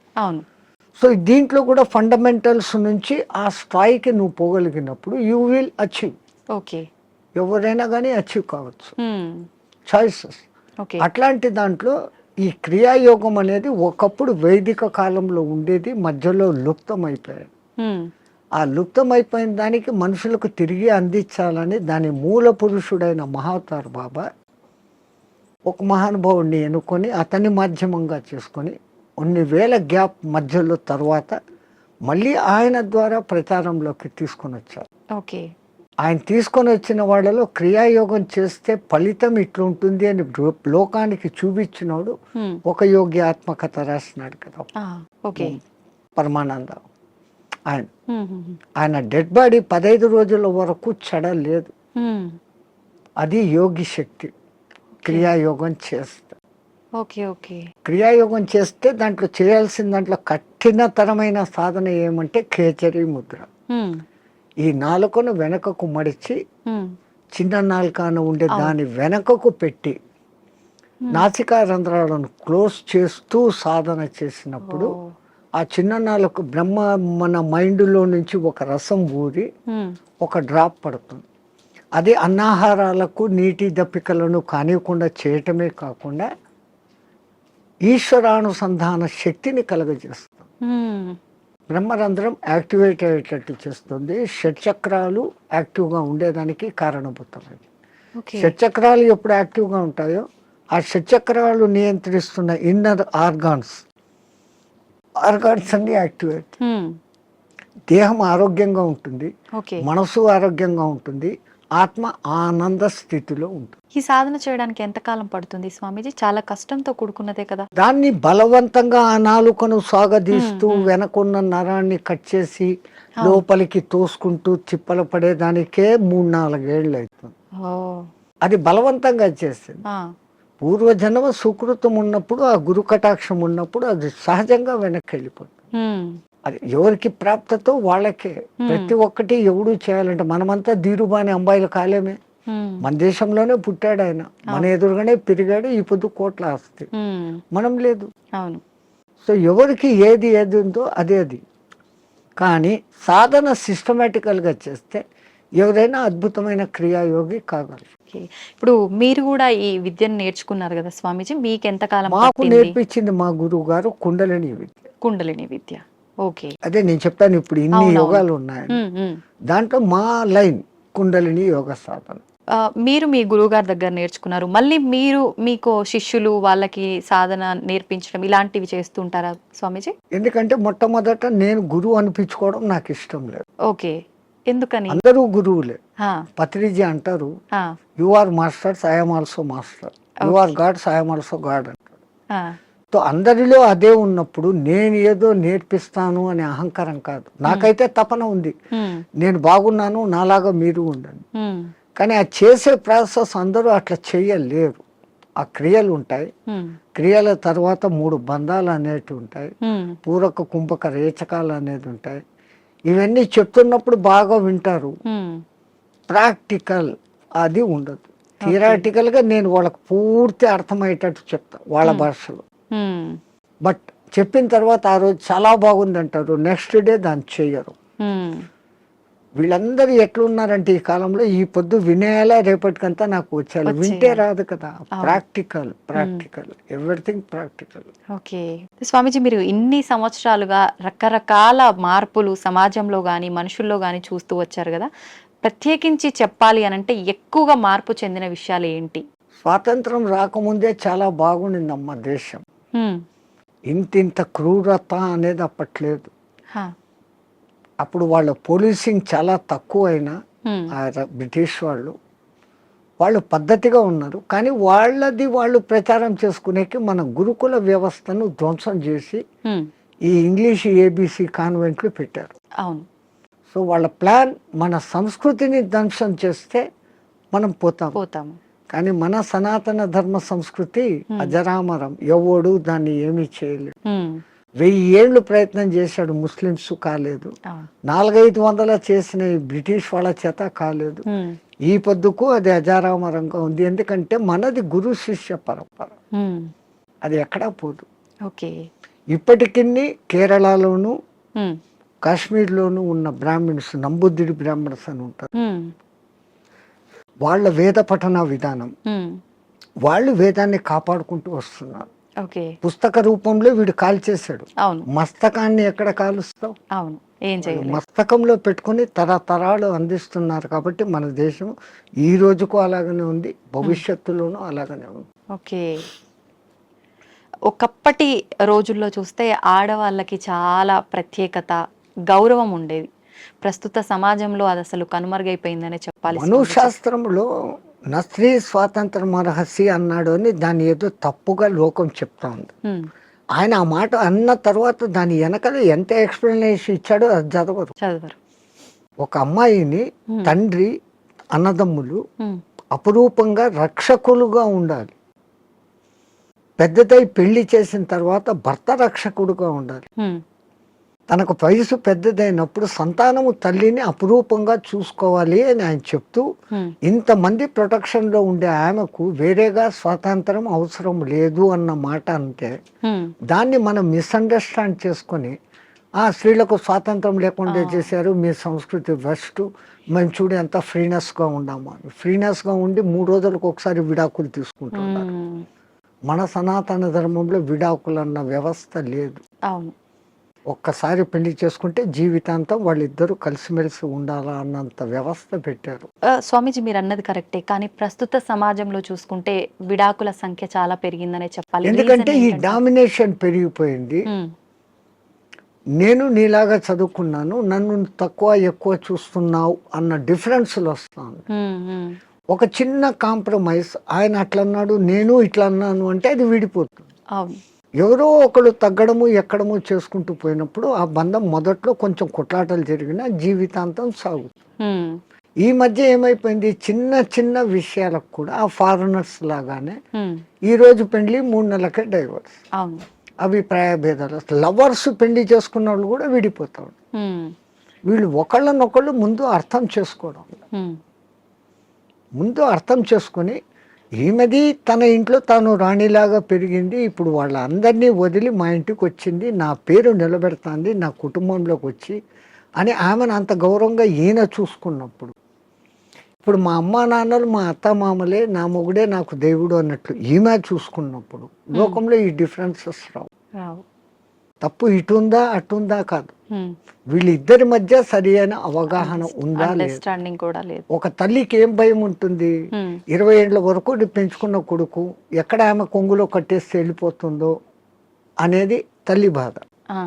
సో దీంట్లో కూడా ఫండమెంటల్స్ నుంచి ఆ స్థాయికి నువ్వు పోగలిగినప్పుడు యూ విల్ అచీవ్. ఎవరైనా కానీ అచీవ్ కావచ్చు. చాయిసెస్. అట్లాంటి దాంట్లో ఈ క్రియాయోగం అనేది ఒకప్పుడు వైదిక కాలంలో ఉండేది, మధ్యలో లుప్తం అయిపోయాయి. ఆ లుప్తమైపోయిన దానికి మనుషులకు తిరిగి అందించాలని దాని మూల పురుషుడైన మహావతార్ బాబా ఒక మహానుభావుడిని ఎన్నుకొని అతన్ని మాధ్యమంగా చేసుకొని కొన్ని వేల గ్యాప్ మధ్యలో తర్వాత మళ్ళీ ఆయన ద్వారా ప్రచారంలోకి తీసుకొని వచ్చారు. ఆయన తీసుకొని వచ్చిన వాళ్ళలో క్రియాయోగం చేస్తే ఫలితం ఇట్లుంటుంది అని లోకానికి చూపించినోడు ఒక యోగి ఆత్మకథ రాసినాడు కదా, పరమానంద. ఆయన డెడ్ బాడీ 15 రోజుల వరకు చెడలేదు. అది యోగి శక్తి. క్రియాయోగం చేస్తే క్రియాయోగం చేస్తే దాంట్లో చేయాల్సిన దాంట్లో కఠినతరమైన సాధన ఏమంటే ఖేచరీ ముద్ర. ఈ నాలుకను వెనకకు మడిచి చిన్న నాలుకను ఉండే దాని వెనకకు పెట్టి నాసికా రంధ్రాలను క్లోజ్ చేస్తూ సాధన చేసినప్పుడు ఆ చిన్న నాలుక బ్రహ్మ మన మైండ్లో నుంచి ఒక రసం ఊరి ఒక డ్రాప్ పడుతుంది. అది అన్నాహారాలకు నీటి దప్పికలను కానివ్వకుండా చేయటమే కాకుండా ఈశ్వరానుసంధాన శక్తిని కలగజేస్తుంది. బ్రహ్మరంధ్రం యాక్టివేట్ అయ్యేటట్టు చేస్తుంది. షట్చక్రాలు యాక్టివ్గా ఉండేదానికి కారణభూతమైంది. షట్చక్రాలు ఎప్పుడు యాక్టివ్గా ఉంటాయో ఆ షట్చక్రాలు నియంత్రిస్తున్న ఇన్నర్ ఆర్గాన్స్ అన్ని యాక్టివేట్. దేహం ఆరోగ్యంగా ఉంటుంది, మనసు ఆరోగ్యంగా ఉంటుంది, ఆత్మ ఆనంద స్థితిలో ఉంటుంది. ఈ సాధన చేయడానికి ఎంతకాలం పడుతుంది స్వామీజీ? చాలా కష్టంతో కూడుకున్నదే కదా. దాన్ని బలవంతంగా ఆ నాలుకను సాగదీస్తూ వెనకున్న నరాన్ని కట్ చేసి లోపలికి తోసుకుంటూ తిప్పలు పడేదానికే 3-4 ఏళ్ళు అవుతుంది. అది బలవంతంగా చేసింది. పూర్వజన్మ సుకృతం ఉన్నప్పుడు, ఆ గురు కటాక్షం ఉన్నప్పుడు అది సహజంగా వెనక్కి వెళ్ళిపోతుంది. అది ఎవరికి ప్రాప్తతో వాళ్ళకే. ప్రతి ఒక్కటి ఎవడు చేయాలంటే మనమంతా ధీరుబాని అంబాయిలు కాలేమే. మన దేశంలోనే పుట్టాడు ఆయన, మన ఎదురుగానే పెరిగాడు, ఈ పొద్దు కోట్ల ఆస్తి. మనం లేదు. సో ఎవరికి ఏది ఉందో అదే అది. కానీ సాధన సిస్టమేటికల్గా చేస్తే ఎవరైనా అద్భుతమైన క్రియాయోగి కాగలరు. ఓకే. ఇప్పుడు మీరు కూడా ఈ విద్యను నేర్చుకున్నారు కదా స్వామీజీ, మీకు ఎంతకాలం మాకు పట్టింది నేర్పించింది మా గురువు గారు కుండలిని విద్య. కుండలిని విద్య? ఓకే. అదే నేను చెప్పాను ఇప్పుడు ఇన్ని అవునవును. యోగాలు ఉన్నాయని. దాంట్లో మా లైన్ కుండలిని యోగ సాధన. మీరు మీ గురువుగారి దగ్గర నేర్చుకున్నారు, మళ్ళీ మీరు మీకు శిష్యులు వాళ్ళకి సాధన నేర్పించడం ఇలాంటివి చేస్తుంటారా స్వామీజీ? ఎందుకంటే మొట్టమొదట నేను గురువు అనిపించుకోవడం నాకు ఇష్టం లేదు. ఓకే. ఎందుకని? అందరూ గురువులే. ఆ, పత్రిజీ అంటారు, ఆ, you are masters, I'm also master. You are gods, I'm also god అంటారు. ఆ, సో అందరిలో అదే ఉన్నప్పుడు నేను ఏదో నేర్పిస్తాను అనే అహంకారం కాదు. నాకైతే తపన ఉంది, ఉమ్, నేను బాగున్నాను, నాలాగా మీరు ఉండండి. ఉమ్, కానీ ఆ చేసే ప్రాసెస్ అందరూ అట్లా చేయలేరు. ఆ క్రియలు ఉంటాయి, ఉమ్, క్రియల తర్వాత 3 బంధాలు అనేవి ఉంటాయి, ఉమ్, పూరక కుంభక రేచకాలు అనేది ఉంటాయి. ఇవన్నీ చెప్తున్నప్పుడు బాగా వింటారు, ఉమ్, ప్రాక్టికల్ అది ఉండదు. థియరాటికల్గా నేను వాళ్ళకి పూర్తి అర్థమయ్యేటట్టు చెప్తా వాళ్ళ భాషలో. ఉమ్, బట్ చెప్పిన తర్వాత ఆ రోజు చాలా బాగుంది అంటారు, నెక్స్ట్ డే దాన్ని చెయ్యరు. ఉమ్, వీళ్ళందరూ ఎట్లున్నారంటే ఈ కాలంలో ఈ పొద్దు వినేయాలా రేపటికంతా నాకు వచ్చేయాలి. వింటే రాదు కదా. Practical, practical, everything practical. Okay. Swamiji, మీరు ఇన్ని సంవత్సరాలుగా రకరకాల మార్పులు సమాజంలో కానీ మనుషుల్లో కానీ చూస్తూ వచ్చారు కదా, ప్రత్యేకించి చెప్పాలి అనంటే ఎక్కువగా మార్పు చెందిన విషయాలు ఏంటి? స్వాతంత్రం రాకముందే చాలా బాగుండిందమ్మ దేశం. ఉమ్, ఇంత క్రూరత అనేది అప్పట్లేదు. హా, అప్పుడు వాళ్ళ పోలీసింగ్ చాలా తక్కువైనా ఉమ్, బ్రిటిష్ వాళ్ళు పద్ధతిగా ఉన్నారు. కానీ వాళ్ళది వాళ్ళు ప్రచారం చేసుకునేకి మన గురుకుల వ్యవస్థను ధ్వంసం చేసి ఉమ్, ఈ ఇంగ్లీష్ ఏబిసి కాన్వెంట్లు పెట్టారు. అవును. సో వాళ్ళ ప్లాన్ మన సంస్కృతిని ధ్వంసం చేస్తే మనం పోతాము. కానీ మన సనాతన ధర్మ సంస్కృతి అజరామరం, ఎవడు దాన్ని ఏమీ చేయలేదు. ఉమ్, 1000 ఏళ్ళు ప్రయత్నం చేశాడు, ముస్లిమ్స్ కాలేదు. అవును. 400-500 చేసిన ఈ బ్రిటిష్ వాళ్ళ చేత కాలేదు. ఉమ్, ఈ పొద్దుకు అది అజారామరంగా ఉంది. ఎందుకంటే మనది గురు శిష్య పరంపర, ఉమ్, అది ఎక్కడా పోదు. ఓకే. ఇప్పటికీ కేరళలోను ఉమ్, కాశ్మీర్లోను ఉన్న బ్రాహ్మిన్స్, నంబుద్దిడి బ్రాహ్మణ్స్ అని ఉంటారు. ఉమ్, వాళ్ళ వేద పఠన విధానం, ఉమ్, వాళ్ళు వేదాన్ని కాపాడుకుంటూ వస్తున్నారు. ఓకే. పుస్తక రూపంలో వీడు కాల్చేశాడు, అవును, మస్తకాన్ని ఎక్కడ కాలుస్తావు? అవును, ఏం చేయలేదు. మస్తకంలో పెట్టుకుని తరతరాలు అందిస్తున్నారు. కాబట్టి మన దేశం ఈ రోజుకు అలాగనే ఉంది, భవిష్యత్తులోనూ అలాగనే ఉంది. ఓకే. ఒకప్పటి రోజుల్లో చూస్తే ఆడవాళ్ళకి చాలా ప్రత్యేకత, గౌరవం ఉండేది. ప్రస్తుత సమాజంలో అది అసలు కనుమరుగైపోయిందనే చెప్పాలి. మనుశాస్త్రంలో నా స్త్రీ స్వాతంత్రం రహస్య అన్నాడు అని దాన్ని ఏదో తప్పుగా లోకం చెప్తా ఉంది. ఉమ్, ఆయన ఆ మాట అన్న తర్వాత దాని వెనకాల ఎంత ఎక్స్ప్లెనేషన్ ఇచ్చాడో అది చదవరు. చదవరు. ఒక అమ్మాయిని తండ్రి, అన్నదమ్ములు ఉమ్, అపురూపంగా రక్షకులుగా ఉండాలి. పెద్దదై పెళ్లి చేసిన తర్వాత భర్త రక్షకుడుగా ఉండాలి. ఉమ్, తనకు వయసు పెద్దదైనప్పుడు సంతానము తల్లిని అపురూపంగా చూసుకోవాలి అని ఆయన చెప్తూ, ఉమ్, ఇంతమంది ప్రొటెక్షన్లో ఉండే ఆమెకు వేరేగా స్వాతంత్రం అవసరం లేదు అన్న మాట అంటే ఉమ్, దాన్ని మనం మిస్అండర్స్టాండ్ చేసుకొని ఆ స్త్రీలకు స్వాతంత్రం లేకుండా చేశారు, మీ సంస్కృతి వెస్ట్, మేము చూడు ఎంత ఫ్రీనెస్గా ఉన్నాము అని. ఫ్రీనెస్గా ఉండి 3 రోజులకు ఒకసారి విడాకులు తీసుకుంటున్నారు. ఉమ్, మన సనాతన ధర్మంలో విడాకులు అన్న వ్యవస్థ లేదు. అవును. ఒక్కసారి పెళ్లి చేసుకుంటే జీవితాంతం వాళ్ళిద్దరూ కలిసిమెలిసి ఉండాలా అన్నంత వ్యవస్థ పెట్టారు. స్వామీజీ, మీరు అన్నది కరెక్టే, కానీ ప్రస్తుత సమాజంలో చూసుకుంటే విడాకుల సంఖ్య చాలా పెరిగిందనే చెప్పాలి. ఎందుకంటే Reason ఈ ఏంటంటే? డామినేషన్ పెరిగిపోయింది. ఉమ్, నేను నీలాగా చదువుకున్నాను, నన్ను తక్కువ ఎక్కువ చూస్తున్నావు అన్న డిఫరెన్స్లు వస్తాను. ఉమ్, ఉమ్, ఒక చిన్న కాంప్రమైజ్, ఆయన అట్లా అన్నాడు నేను ఇట్లా అన్నాను అంటే అది విడిపోతుంది. అవును. ఎవరో ఒకడు తగ్గడము ఎక్కడము చేసుకుంటూ పోయినప్పుడు ఆ బంధం మొదట్లో కొంచెం కొట్లాటలు జరిగినా జీవితాంతం సాగుతుంది. ఉమ్, ఈ మధ్య ఏమైపోయింది, చిన్న చిన్న విషయాలకు కూడా ఆ ఫారినర్స్ లాగానే ఉమ్, ఈ రోజు పెళ్లి 3 నెలలకే డైవర్స్, అవును. అభిప్రాయ భేదాలు. లవర్స్ పెళ్లి చేసుకున్న వాళ్ళు కూడా విడిపోతాడు. ఉమ్, వీళ్ళు ఒకళ్ళనొకళ్ళు ముందు అర్థం చేసుకోవడం, ఉమ్, ముందు అర్థం చేసుకొని ఈమెది తన ఇంట్లో తాను రాణిలాగా పెరిగింది, ఇప్పుడు వాళ్ళందరినీ వదిలి మా ఇంటికి వచ్చింది, నా పేరు నిలబెడుతుంది, నా కుటుంబంలోకి వచ్చి అని ఆమెను అంత గౌరవంగా ఈయన చూసుకున్నప్పుడు, ఇప్పుడు మా అమ్మా నాన్నలు మా అత్త మామలే నా మొగుడే నాకు దేవుడు అన్నట్లు ఈమె చూసుకున్నప్పుడు లోకంలో ఈ డిఫరెన్సెస్ రావు. రావు. తప్పు ఇటుందా అటుందా కాదు, ఉమ్. వీళ్ళిద్దరి మధ్య సరి అయిన అవగాహన ఉందా లేదు. అండర్స్టాండింగ్ కూడా లేదు. ఒక తల్లికి ఏం భయం ఉంటుంది, ఉమ్. 20 ఏళ్ళ వరకు పెంచుకున్న కొడుకు ఎక్కడ ఆమె కొంగులో కట్టేసి వెళ్ళిపోతుందో అనేది తల్లి బాధ. ఆ.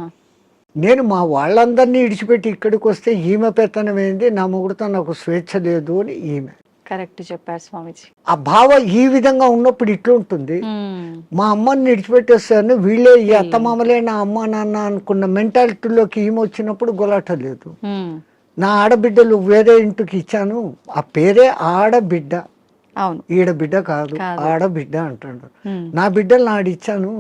నేను మా వాళ్ళందరినీ ఇడిచిపెట్టి ఇక్కడికి వస్తే ఈమె పెత్తనం ఏంది, నా మొగుడుతో నాకు స్వేచ్ఛ లేదు అని ఈమె. కరెక్ట్ చెప్పారు స్వామీజీ. ఆ భావ ఈ విధంగా ఉన్నప్పుడు ఇట్లుంటుంది. ఉమ్. మా అమ్మని విడిచిపెట్టేస్తాను, వీళ్ళే ఈ అత్తమామలే నా అమ్మ నాన్న అనుకున్న మెంటాలిటీలోకి ఈమె వచ్చినప్పుడు గొలాట లేదు. ఉమ్. నా ఆడబిడ్డలు వేరే ఇంటికి ఇచ్చాను, ఆ పేరే ఆడబిడ్డ, అవును. ఈడబిడ్డ కాదు కాదు. ఆడబిడ్డ అంటాడు. ఉమ్. నా బిడ్డలు నాడిచ్చాను,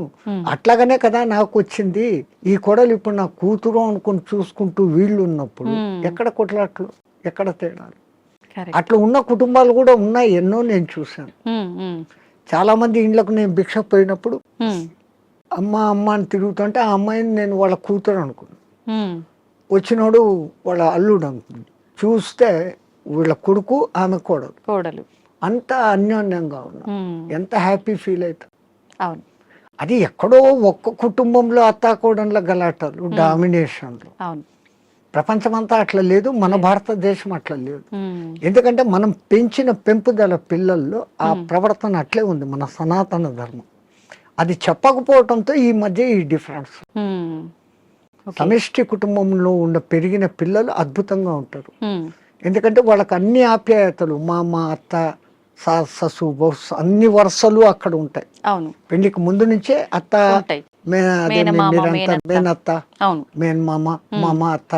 అట్లాగనే కదా నాకు వచ్చింది. ఈ కొడలు ఇప్పుడు నా కూతురు అనుకుని చూసుకుంటూ వీళ్ళు ఉన్నప్పుడు ఎక్కడ కొట్లాట్లు, ఎక్కడ తేడాలు. కరెక్ట్. అట్లా ఉన్న కుటుంబాలు కూడా ఉన్నాయి, ఎన్నో నేను చూశాను. ఉమ్. ఉమ్. చాలా మంది ఇండ్లకు నేను భిక్ష పోయినప్పుడు ఉమ్. అమ్మ అమ్మ అని తిరుగుతుంటే ఆ అమ్మాయిని నేను వాళ్ళ కూతురు అనుకున్నాను. ఉమ్. వచ్చినోడు వాళ్ళ అల్లుడు అనుకున్నాను. చూస్తే వీళ్ళ కొడుకు ఆమె కోడలు, కోడలు. అంత అన్యోన్యంగా ఉన్నాం. ఉమ్. ఎంత హ్యాపీ ఫీల్ అవుతాం. అవును. అది ఎక్కడో ఒక్క కుటుంబంలో అత్తాకోడన్ల గలాటలు, డామినేషన్లు. అవును. ప్రపంచమంతా అట్లా లేదు, మన భారతదేశం అట్లా లేదు. ఉమ్. ఎందుకంటే మనం పెంచిన పెంపుదల పిల్లల్లో ఆ ప్రవర్తన అట్లే ఉంది, మన సనాతన ధర్మం. అది చెప్పకపోవడంతో ఈ మధ్య ఈ డిఫరెన్స్. ఉమ్. ఓకే. సమిష్టి కుటుంబంలో పెరిగిన పిల్లలు అద్భుతంగా ఉంటారు. ఉమ్. ఎందుకంటే వాళ్ళకి అన్ని ఆప్యాయతలు, మామ అత్త ససు బహు అన్ని వరుసలు అక్కడ ఉంటాయి. అవును. పెళ్లికి ముందు నుంచే అత్త, ఉంటాయి. మీరంతా మేనత్త, అవును. మేనమామ, మామ, అత్త,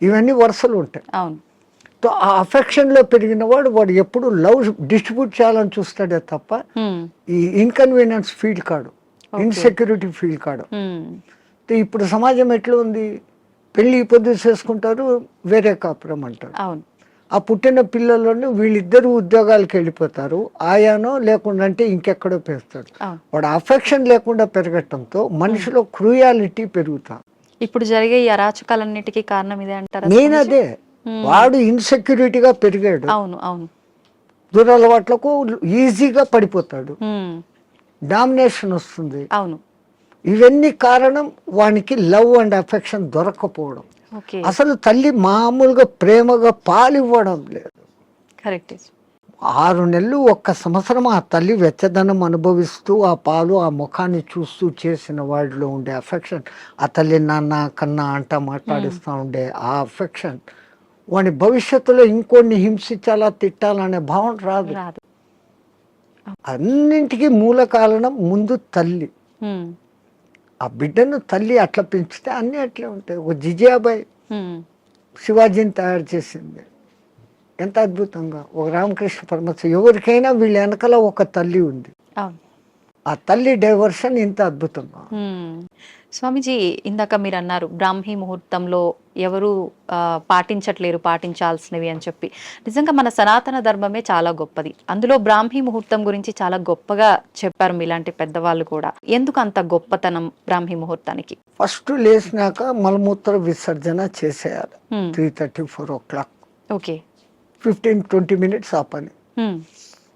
ఇవన్నీ వరుసలు ఉంటాయి. అవును. సో ఆ అఫెక్షన్లో పెరిగిన వాడు ఎప్పుడు లవ్ డిస్ట్రిబ్యూట్ చేయాలని చూస్తాడే తప్ప ఉమ్. ఈ ఇన్కన్వీనియన్స్ ఫీల్ కాడు, ఇన్సెక్యూరిటీ ఫీల్ కాడు. ఉమ్. ఇప్పుడు సమాజం ఎట్లా ఉంది, పెళ్లి పొద్దు చేసుకుంటారు, వేరే కాపురం అంటారు. అవును. ఆ పుట్టిన పిల్లలను వీళ్ళిద్దరూ ఉద్యోగాలకు వెళ్ళిపోతారు, ఆయానో లేకుండా అంటే ఇంకెక్కడో పెడతాడు. అవును. వాడు అఫెక్షన్ లేకుండా పెరగటంతో మనిషిలో క్రూయాలిటీ పెరుగుతా. ఇప్పుడు జరిగే ఈ అరాచకాలన్నిటికీ కారణం ఇదే అంటారా? నేను అదే, వాడు ఇన్సెక్యూరిటీగా పెరిగాడు, అవును. అవును. దురలవాట్లకు ఈజీగా పడిపోతాడు, ఉమ్. డామినేషన్ వస్తుంది. అవును. ఇవన్నీ కారణం వానికి లవ్ అండ్ అఫెక్షన్ దొరకపోవడం. ఓకే. అసలు తల్లి మామూలుగా ప్రేమగా పాలు ఇవ్వడం లేదు. కరెక్ట్. 6 నెలలు 1 సంవత్సరం ఆ తల్లి వెచ్చదనం అనుభవిస్తూ ఆ పాలు ఆ ముఖాన్ని చూస్తూ చేసిన వాడిలో ఉండే అఫెక్షన్, ఆ తల్లి నాన్న కన్నా అంట మాట్లాడిస్తూ ఉండే ఆ అఫెక్షన్ వాడి భవిష్యత్తులో ఇంకొన్ని హింసించాలా తిట్టాలనే భావన రాదు. రాదు. అన్నింటికీ మూల కారణం ముందు తల్లి. ఉమ్. ఆ బిడ్డను తల్లి అట్లా పెంచితే అన్నీ అట్లే ఉంటాయి. ఒక జిజియాబాయి ఉమ్. శివాజీని తయారు చేసింది ఎంత అద్భుతంగా. ఒక రామకృష్ణ పరమహంస, ఎవరికైనా వీళ్ళ వెనకాల ఒక తల్లి ఉంది. అవును. ఆ తల్లి డైవర్షన్ ఇంత అద్భుతంగా. స్వామీజీ, ఇందాక మీరు అన్నారు బ్రాహ్మీ ముహూర్తంలో ఎవరు పాటించట్లేరు పాటించాల్సినవి అని చెప్పి. నిజంగా మన సనాతన ధర్మమే చాలా గొప్పది. అందులో బ్రాహ్మీ ముహూర్తం గురించి చాలా గొప్పగా చెప్పారు మీలాంటి పెద్దవాళ్ళు కూడా. ఎందుకు అంత గొప్పతనం బ్రాహ్మీ ముహూర్తానికి? ఫస్ట్ లేచినాక మలమూత్ర విసర్జన చేసేయాలి 3:30-4 o'clock. ఓకే. 15-20 minutes ఆ పని.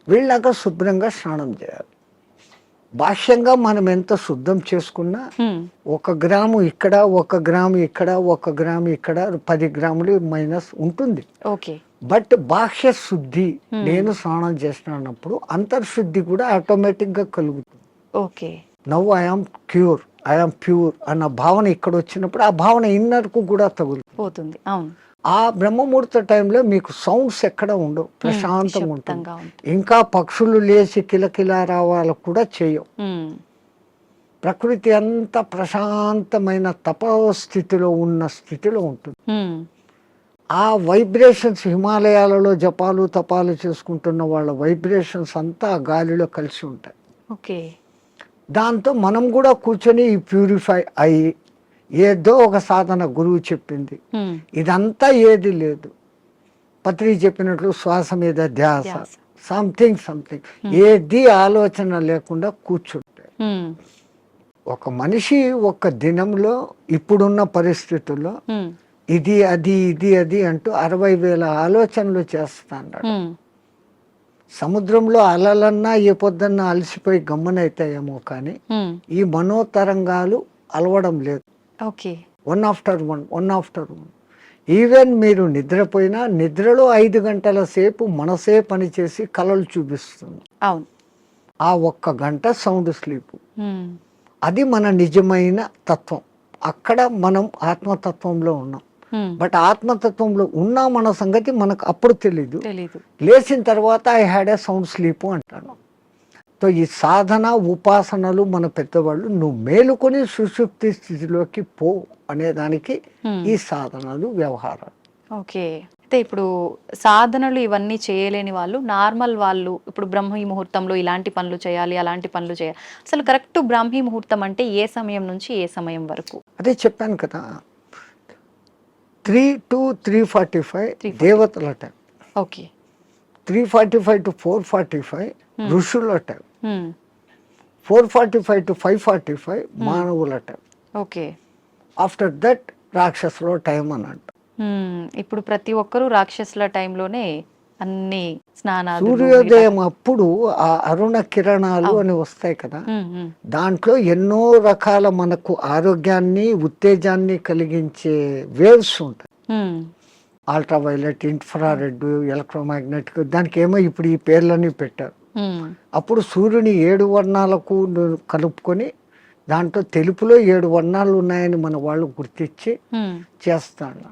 వీళ్ళాక శుభ్రంగా స్నానం చేయాలి. భాష్యంగా మనం ఎంత శుద్ధం చేసుకున్నా 1 గ్రాము ఇక్కడ, 1 గ్రాము ఇక్కడ, 1 గ్రాము ఇక్కడ, 10 గ్రాములు మైనస్ ఉంటుంది. ఓకే. బట్ బాహ్య శుద్ధి, నేను స్నానం చేసినప్పుడు అంతర్శుద్ధి కూడా ఆటోమేటిక్ గా కలుగుతుంది. Okay. Now I am cure, I am pure అన్న భావన ఇక్కడ వచ్చినప్పుడు ఆ భావన ఇన్నర్ కు కూడా తగులుతుంది. అవును. ఆ బ్రహ్మముహూర్త టైంలో మీకు సౌండ్స్ ఎక్కడ ఉండవు, ప్రశాంతంగా ఉంటుంది. ఇంకా పక్షులు లేచి కిలకిలా రావాలకు కూడా చేయవు. ప్రకృతి అంతా ప్రశాంతమైన తపస్థితిలో ఉన్న స్థితిలో ఉంటుంది. ఆ వైబ్రేషన్స్ హిమాలయాలలో జపాలు తపాలు చేసుకుంటున్న వాళ్ళ వైబ్రేషన్స్ అంతా గాలిలో కలిసి ఉంటాయి. ఓకే. దాంతో మనం కూడా కూర్చొని ప్యూరిఫై అయ్యి, ఏదో ఒక సాధన గురువు చెప్పింది, ఇదంతా ఏది లేదు, పత్రి చెప్పినట్లు శ్వాస మీద ధ్యాస, సంథింగ్ ఏది ఆలోచన లేకుండా కూర్చుంటే ఒక మనిషి 1 దినంలో ఇప్పుడున్న పరిస్థితుల్లో ఇది అది ఇది అది అంటూ 60,000 ఆలోచనలు చేస్తాడు. సముద్రంలో అలలన్నా ఏ పొద్దున్నా అలసిపోయి గమ్మనైతాయేమో కానీ ఈ మనోతరంగాలు అలవడం లేదు. Okay. One after one. Even మీరు నిద్రపోయినా నిద్రలో 5 గంటల సేపు మనసే పనిచేసి కలలు చూపిస్తుంది. అవును. ఆ 1 గంట సౌండ్ స్లీప్. అది మన నిజమైన తత్వం. అక్కడ మనం ఆత్మతత్వంలో ఉన్నాం. బట్ ఆత్మతత్వంలో ఉన్న మన సంగతి మనకు అప్పుడు తెలీదు. లేచిన తర్వాత I had a sound sleep అంటాను. సో ఈ సాధన ఉపాసనలు మన పెద్దవాళ్ళు నువ్వు మేలుకొని సుషుప్తి స్థితిలోకి పో అనేదానికి ఈ సాధనలు వ్యవహారాలు. ఓకే. అయితే ఇప్పుడు సాధనలు ఇవన్నీ చేయలేని వాళ్ళు, నార్మల్ వాళ్ళు ఇప్పుడు బ్రహ్మీ ముహూర్తంలో ఇలాంటి పనులు చేయాలి, అలాంటి పనులు చేయాలి, అసలు కరెక్ట్ బ్రాహ్మీ ముహూర్తం అంటే ఏ సమయం నుంచి ఏ సమయం వరకు? అదే చెప్పాను కదా, 3 to 3:45 దేవతల టైం. ఓకే. 3:45 to 4:45 ఋషుల టైం. 4:45 to 5:45 మానవుల టైం. ఓకే. ఆఫ్టర్ దట్ రాక్షసుల టైం అని అంట. ఇప్పుడు ప్రతి ఒక్కరూ రాక్షసుల టైంలోనే అన్ని స్నానాలు. సూర్యోదయం అప్పుడు ఆ అరుణ కిరణాలు అని వస్తాయి కదా, దాంట్లో ఎన్నో రకాల మనకు ఆరోగ్యాన్ని ఉత్తేజాన్ని కలిగించే వేవ్స్ ఉంటాయి. అల్ట్రావైలెట్, ఇన్ఫ్రారెడ్, ఎలక్ట్రోమాగ్నెటిక్, దానికి ఏమో ఇప్పుడు ఈ పేర్లన్నీ పెట్టారు. అప్పుడు సూర్యుని 7 వర్ణాలకు కలుపుకొని దాంట్లో తెలుపులో 7 వర్ణాలు ఉన్నాయని మన వాళ్ళు గుర్తించి చేస్తాడు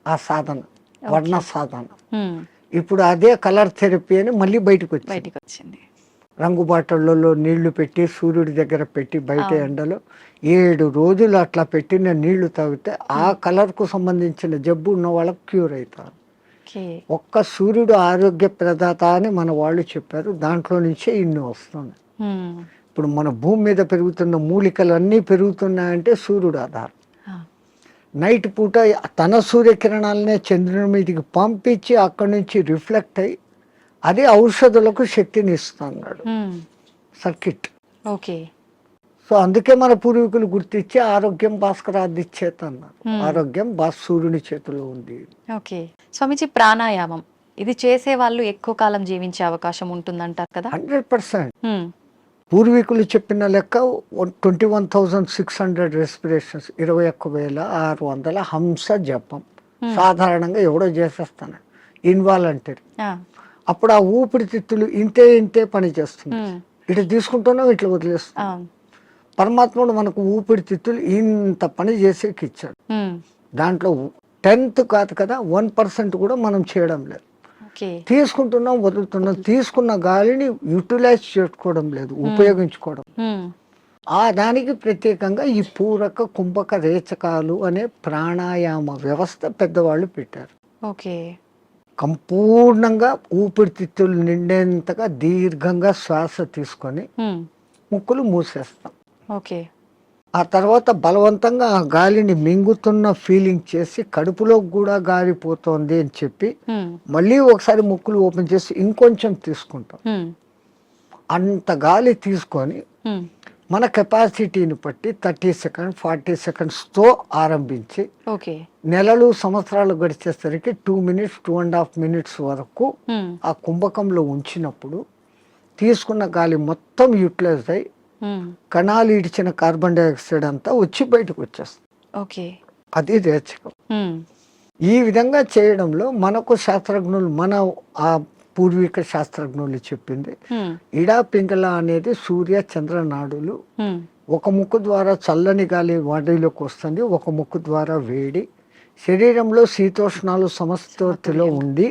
ఆ సాధన, వర్ణ సాధన. ఇప్పుడు అదే కలర్ థెరపీ అని మళ్ళీ బయటకు వచ్చింది. రంగు బాటళ్ళలో నీళ్లు పెట్టి సూర్యుడి దగ్గర పెట్టి బయట ఎండలో 7 రోజులు అట్లా పెట్టిన నీళ్లు తాగితే ఆ కలర్కు సంబంధించిన జబ్బు ఉన్న వాళ్ళకు క్యూర్ అవుతారు. ఒక్క సూర్యుడు ఆరోగ్య ప్రదాత అని మన వాళ్ళు చెప్పారు. దాంట్లో నుంచే ఇన్ని వస్తుంది. ఇప్పుడు మన భూమి మీద పెరుగుతున్న మూలికలు అన్నీ పెరుగుతున్నాయంటే సూర్యుడు ఆధారం. నైట్ పూట తన సూర్యకిరణాలనే చంద్రుని మీదకి పంపించి అక్కడి నుంచి రిఫ్లెక్ట్ అయ్యి అదే ఔషధులకు శక్తిని ఇస్తున్నాడు సర్కిట్. ఓకే. సో అందుకే మన పూర్వీకులు గుర్తించి ఆరోగ్యం భాస్కరాది చేత అన్నారు. ఆరోగ్యం సూర్యుని చేతిలో ఉంది. ఓకే. స్వామిజీ, ప్రాణాయామం ఇది చేసే వాళ్ళు ఎక్కువ కాలం జీవించే అవకాశం ఉంటుందంటారు కదా? 100%. పూర్వీకులు చెప్పిన లెక్క 21,600 రెస్పిరేషన్స్, 21,600 హంస జపం సాధారణంగా ఎవడో చేసేస్తాను ఇన్వాలంటరీ. అప్పుడు ఆ ఊపిరితిత్తులు ఇంతే పని చేస్తుంది. ఇటు తీసుకుంటున్నాం, ఇట్లా వదిలేస్తున్నాం. పరమాత్ముడు మనకు ఊపిరితిత్తులు ఇంత పని చేసేకి ఇచ్చాడు. దాంట్లో 10th కాదు కదా, 1% కూడా మనం చేయడం లేదు. తీసుకుంటున్నాం, వదులుతున్నాం. తీసుకున్న గాలిని యూటిలైజ్ చేసుకోవడం లేదు, ఉపయోగించుకోవడం. ఆ దానికి ప్రత్యేకంగా ఈ పూరక కుంభక రేచకాలు అనే ప్రాణాయామ వ్యవస్థ పెద్దవాళ్ళు పెట్టారు. ఓకే. సంపూర్ణంగా ఊపిరితిత్తులు నిండేంతగా దీర్ఘంగా శ్వాస తీసుకొని ముక్కులు మూసేస్తాం. ఓకే. ఆ తర్వాత బలవంతంగా ఆ గాలిని మింగుతున్న ఫీలింగ్ చేసి కడుపులో కూడా గాలి పోతోంది అని చెప్పి మళ్ళీ ఒకసారి ముక్కులు ఓపెన్ చేసి ఇంకొంచెం తీసుకుంటాం. అంత గాలి తీసుకొని మన కెపాసిటీని బట్టి 30 seconds 40 secondsతో ఆరంభించి నెలలు సంవత్సరాలు గడిచేసరికి 2 minutes 2.5 minutes వరకు ఆ కుంభకంలో ఉంచినప్పుడు తీసుకున్న గాలి మొత్తం యూటిలైజ్ అయ్యి కణాలు ఇడిచిన కార్బన్ డైఆక్సైడ్ అంతా వచ్చి బయటకు వచ్చేస్తుంది. అది రేచకం. ఈ విధంగా చేయడంలో మనకు శాస్త్రజ్ఞులు, మన ఆ పూర్వీక శాస్త్రజ్ఞులు చెప్పింది ఇడా పింగళ అనేది సూర్య చంద్ర నాడులు. ఒక ముక్కు ద్వారా చల్లని గాలి బాడీలోకి వస్తుంది, ఒక ముక్కు ద్వారా వేడి. శరీరంలో శీతోష్ణాలు సమస్థితిలో ఉంది.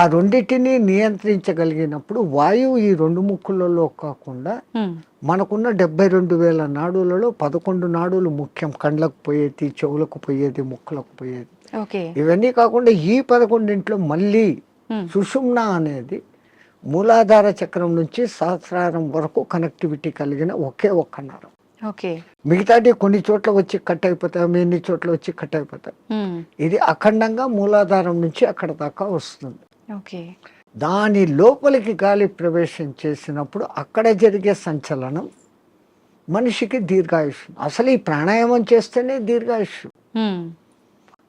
ఆ రెండింటిని నియంత్రించగలిగినప్పుడు వాయువు ఈ 2 ముక్కులలో కాకుండా మనకున్న 72,000 నాడులలో 11 నాడులు ముఖ్యం. కండ్లకు పోయేది, చెవులకు పోయేది, ముక్కులకు పోయేది. ఇవన్నీ కాకుండా ఈ 11 మళ్ళీ సుషుమ్న అనేది మూలాధార చక్రం నుంచి సహస్రారం వరకు కనెక్టివిటీ కలిగిన ఒకే ఒక్క నరం. మిగతాది కొన్ని చోట్ల వచ్చి కట్ అయిపోతాయి, ఎన్ని చోట్ల వచ్చి కట్ అయిపోతాయి. ఇది అఖండంగా మూలాధారం నుంచి అక్కడ దాకా వస్తుంది. దాని లోపలికి గాలి ప్రవేశం చేసినప్పుడు అక్కడ జరిగే సంచలనం మనిషికి దీర్ఘాయుష్. అసలు ఈ ప్రాణాయామం చేస్తేనే దీర్ఘాయుష్.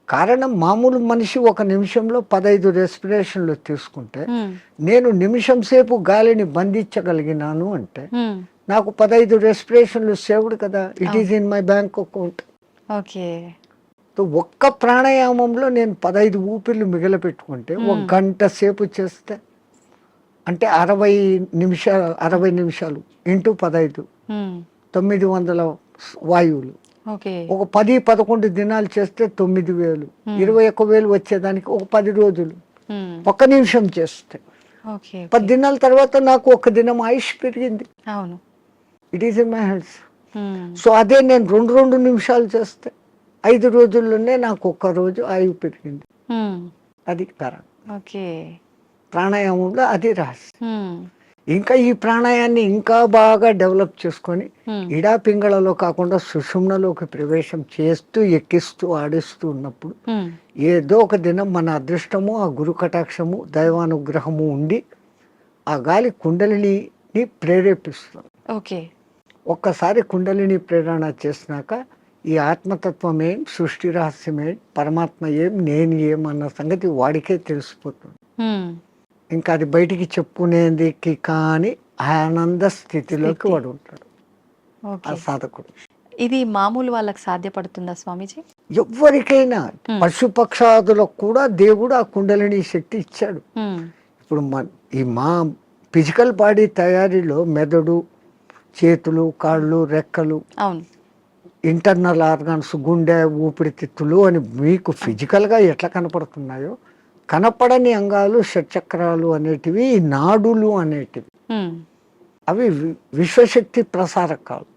కారణం మామూలు మనిషి ఒక నిమిషంలో 15 రెస్పిరేషన్లు తీసుకుంటే నేను నిమిషం సేపు గాలిని బంధించగలిగినాను అంటే నాకు 15 రెస్పిరేషన్లు సేవ్డ్ కదా. It is in my bank account. Okay. ఒక్క ప్రాణాయామంలో నేను 15 ఊపిర్లు మిగిలిపెట్టుకుంటే 1 గంట సేపు చేస్తే అంటే 60 నిమిషాలు ఇంటూ 15 900 వాయువులు. ఒక 10-11 దినాలు చేస్తే 9,000 21,000 వచ్చేదానికి ఒక 10 రోజులు 1 నిమిషం చేస్తే 10 దినాల తర్వాత నాకు 1 దినం ఆయుష్ పెరిగింది. It is in my hands. So అదే నేను 2 నిమిషాలు చేస్తే 5 రోజుల్లోనే నాకు 1 రోజు ఆయువు పెరిగింది. అది కారణం. ప్రాణాయామంలో అది రహస్యం. ఇంకా ఈ ప్రాణాయాన్ని ఇంకా బాగా డెవలప్ చేసుకొని ఇడా పింగళలో కాకుండా సుషుమ్నలోకి ప్రవేశం చేస్తూ ఎక్కిస్తూ ఆడిస్తూ ఉన్నప్పుడు ఏదో ఒక దినం మన అదృష్టము, ఆ గురు కటాక్షము, దైవానుగ్రహము ఉండి ఆ గాలి కుండలిని ప్రేరేపిస్తుంది. ఒక్కసారి కుండలిని ప్రేరణ చేసినాక ఈ ఆత్మతత్వం ఏం, సృష్టి రహస్యం ఏం, పరమాత్మ ఏం, నేను ఏం అన్న సంగతి వాడికే తెలిసిపోతుంది. ఇంకా అది బయటికి చెప్పుకునేందుకు కానీ ఆనంద స్థితిలోకి వాడు ఉంటాడు ఆ సాధకుడు. ఇది మామూలు వాళ్ళకి సాధ్యపడుతుందా స్వామీజీ? ఎవరికైనా, పశుపక్షాదులకు కూడా దేవుడు ఆ కుండలిని శక్తి ఇచ్చాడు. ఇప్పుడు మా ఫిజికల్ బాడీ తయారీలో మెదడు, చేతులు, కాళ్ళు, రెక్కలు, ఇంటర్నల్ ఆర్గాన్స్, గుండె, ఊపిరితిత్తులు అని మీకు ఫిజికల్గా ఎట్లా కనపడుతున్నాయో కనపడని అంగాలు, షట్చక్రాలు అనేటివి, నాడులు అనేటివి, అవి విశ్వశక్తి ప్రసారకాలు.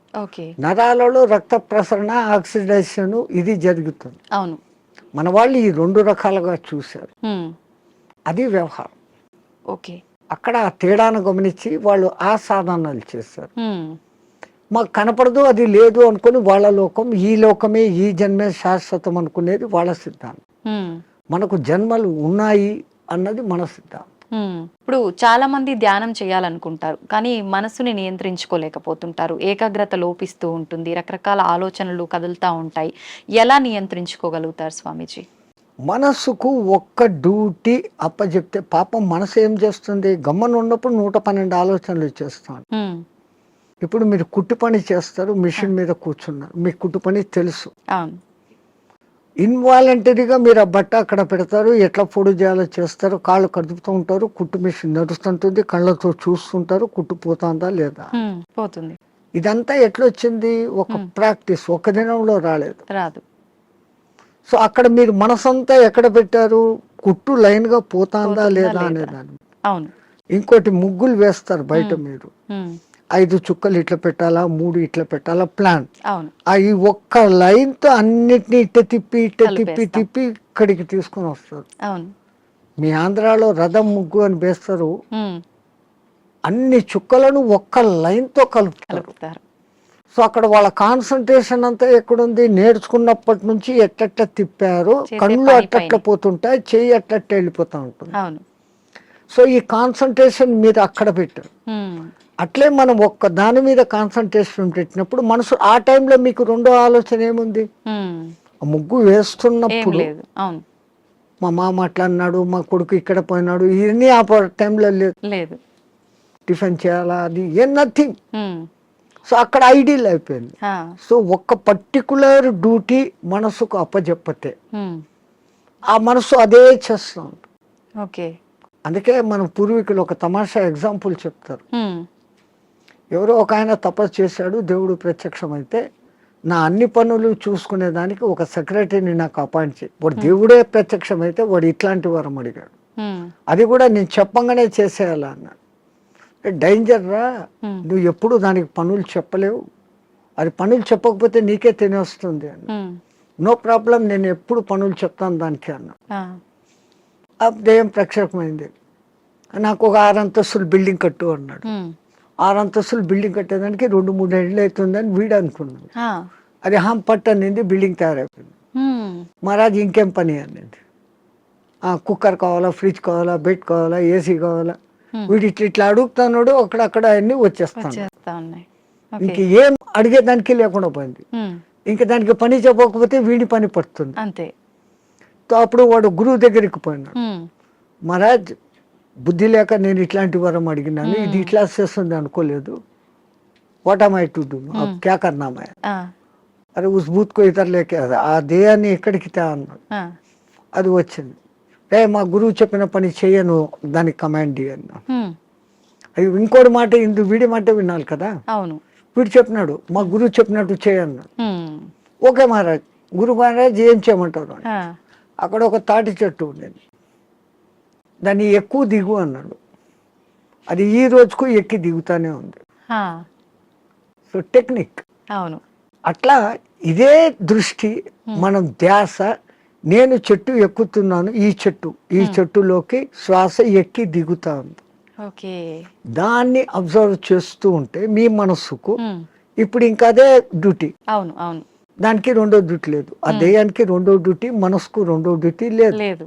నరాలలో రక్త ప్రసరణ, ఆక్సిడేషన్ ఇది జరుగుతుంది. మన వాళ్ళు ఈ 2 రకాలుగా చూశారు. అది వ్యవహారం. అక్కడ ఆ తేడాను గమనించి వాళ్ళు ఆ సాధనాలు చేశారు. మాకు కనపడదు, అది లేదు అనుకుని వాళ్ళ లోకం, ఈ లోకమే, ఈ జన్మే శాశ్వతం అనుకునేది వాళ్ళ సిద్ధాంతం. మనకు జన్మలు ఉన్నాయి అన్నది మన సిద్ధాంతం. ఇప్పుడు చాలా మంది ధ్యానం చేయాలనుకుంటారు కానీ మనసుని నియంత్రించుకోలేకపోతుంటారు. ఏకాగ్రత లోపిస్తూ ఉంటుంది, రకరకాల ఆలోచనలు కదులుతూ ఉంటాయి. ఎలా నియంత్రించుకోగలుగుతారు స్వామీజీ? మనసుకు ఒక్క డ్యూటీ అప్పచెప్తే పాపం మనసు ఏం చేస్తుంది? గమ్మన ఉన్నప్పుడు 112 ఆలోచనలు చేస్తాను. ఇప్పుడు మీరు కుట్టు పని చేస్తారు, మిషన్ మీద కూర్చున్నారు, మీకు కుట్టు పని తెలుసు. ఇన్వాలంటరీగా మీరు ఆ బట్ట అక్కడ పెడతారు, ఎట్లా పొడి చేయాలో చేస్తారు, కాళ్ళు కదుపుతూ ఉంటారు, కుట్టు మిషన్ నడుస్తుంటుంది, కళ్ళతో చూస్తుంటారు, కుట్టు పోతుందా లేదా పోతుంది. ఇదంతా ఎట్లొచ్చింది? ఒక ప్రాక్టీస్, ఒక దినంలో రాదు. సో అక్కడ మీరు మనసంతా ఎక్కడ పెట్టారు? కుట్టు లైన్ గా పోతుందా లేదా అనేదాన్ని. ఇంకోటి ముగ్గులు వేస్తారు బయట, మీరు 5 చుక్కలు ఇట్లా పెట్టాలా, 3 ఇట్లా పెట్టాలా ప్లాన్. ఈ ఒక్క లైన్ తో అన్నిటినీ తిప్పి ఇక్కడికి తీసుకొని వస్తారు. మీ ఆంధ్రాలో రథం ముగ్గు అని వేస్తారు, అన్ని చుక్కలను ఒక్క లైన్ తో కలుపుతారు. సో అక్కడ వాళ్ళ కాన్సన్ట్రేషన్ అంతా ఎక్కడుంది? నేర్చుకున్నప్పటి నుంచి ఎట్ట తిప్పారు, కళ్ళు అట్ట పోతుంటాయి, చెయ్యి అట్ట వెళ్ళిపోతా ఉంటుంది. సో ఈ కాన్సన్ట్రేషన్ మీరు అక్కడ పెట్టారు. అట్లే మనం ఒక్క దాని మీద కాన్సన్ట్రేషన్ పెట్టినప్పుడు మనసు ఆ టైంలో మీకు 2వ ఆలోచన ఏముంది? ముగ్గు వేస్తున్నప్పుడు మా మామ అట్లా అన్నాడు, మా కొడుకు ఇక్కడ పోయినాడు, ఇవన్నీ ఆ టైంలో లేదు. టిఫిన్ చేయాలా, అది నథింగ్. సో అక్కడ ఐడియల్ అయిపోయింది. సో ఒక్క పర్టికులర్ డ్యూటీ మనసుకు అప్పచెప్పతే ఆ మనసు అదే చేస్తూ ఉంటుంది. అందుకే మన పూర్వీకులు ఒక తమాషా ఎగ్జాంపుల్ చెప్తారు. ఎవరో ఒక ఆయన తపస్సు చేశాడు, దేవుడు ప్రత్యక్షమైతే నా అన్ని పనులు చూసుకునేదానికి ఒక సెక్రటరీని నాకు అపాయింట్ చేయి. వాడు దేవుడే ప్రత్యక్షమైతే వాడు ఇట్లాంటి వరం అడిగాడు. అది కూడా నేను చెప్పంగానే చేసేయాలా అన్నాడు. డేంజర్ రా, నువ్వు ఎప్పుడు దానికి పనులు చెప్పలేవు, అది పనులు చెప్పకపోతే నీకే తినేస్తుంది అన్న. నో ప్రాబ్లం, నేను ఎప్పుడు పనులు చెప్తాను దానికి అన్నా. ఆ దెయ్యం ప్రత్యక్షమైంది. నాకు ఒక 6 అంతస్తులు బిల్డింగ్ కట్టు అన్నాడు. 6 అంతస్తులు బిల్డింగ్ కట్టేదానికి 2-3 ఏళ్ళు అవుతుందని వీడు అనుకున్నాడు. అది పట్టు అనింది, బిల్డింగ్ తయారైపోయింది. మహారాజ్ ఇంకేం పని అనింది. కుక్కర్ కావాలా, ఫ్రిడ్జ్ కావాలా, బెడ్ కావాలా, ఏసీ కావాలా, వీడు ఇట్లా అడుగుతున్నాడు, అక్కడ అన్ని వచ్చేస్తాను. ఇంక ఏం అడిగేదానికి లేకుండా పోయింది. ఇంకా దానికి పని చెప్పకపోతే వీడి పని పడుతుంది. అప్పుడు వాడు గురువు దగ్గరికి పోయినాడు. ఉమ్, మహారాజ్ బుద్ధి లేక నేను ఇట్లాంటి వరం అడిగినాను, ఇది ఇట్లా చేస్తుంది అనుకోలేదు. What am I to do, अब क्या करना मैं? ఆ, అరే ఉస్ బూత్ కో ఇతర లేకే ఆ దేయాన్ని ఎక్కడికి తా అన్నాడు. ఆ, అది వచ్చింది. మా గురువు చెప్పిన పని చేయను, దానికి కమాండ్ అన్నా. ఉమ్, అవి ఇంకోటి మాట వీడి మాట వినాలి కదా. అవును. వీడు చెప్పినాడు మా గురువు చెప్పినట్టు చేయన్నాడు. ఉమ్, ఓకే మహారాజ్, గురు మహారాజ్ ఏం చేయమంటారు అని. ఆ, అక్కడ ఒక తాటి చెట్టు ఉండేది, దాన్ని ఎక్కువ దిగు అన్నాడు. అది ఈ రోజుకు ఎక్కి దిగుతానే ఉంది. ఆ, సో టెక్నిక్ అవును. అట్లా ఇదే దృష్టి మనం ధ్యాస, నేను చెట్టు ఎక్కుతున్నాను, ఈ చెట్టులోకి శ్వాస ఎక్కి దిగుతా ఉంది. ఓకే. దాన్ని అబ్జర్వ్ చేస్తూ ఉంటే మీ మనస్సుకు ఉమ్, ఇప్పుడు ఇంకా అదే డ్యూటీ. అవును, అవును. దానికి రెండో డ్యూటీ లేదు, ఆ దేయానికి రెండో డ్యూటీ, మనసుకు రెండో డ్యూటీ లేదు. లేదు.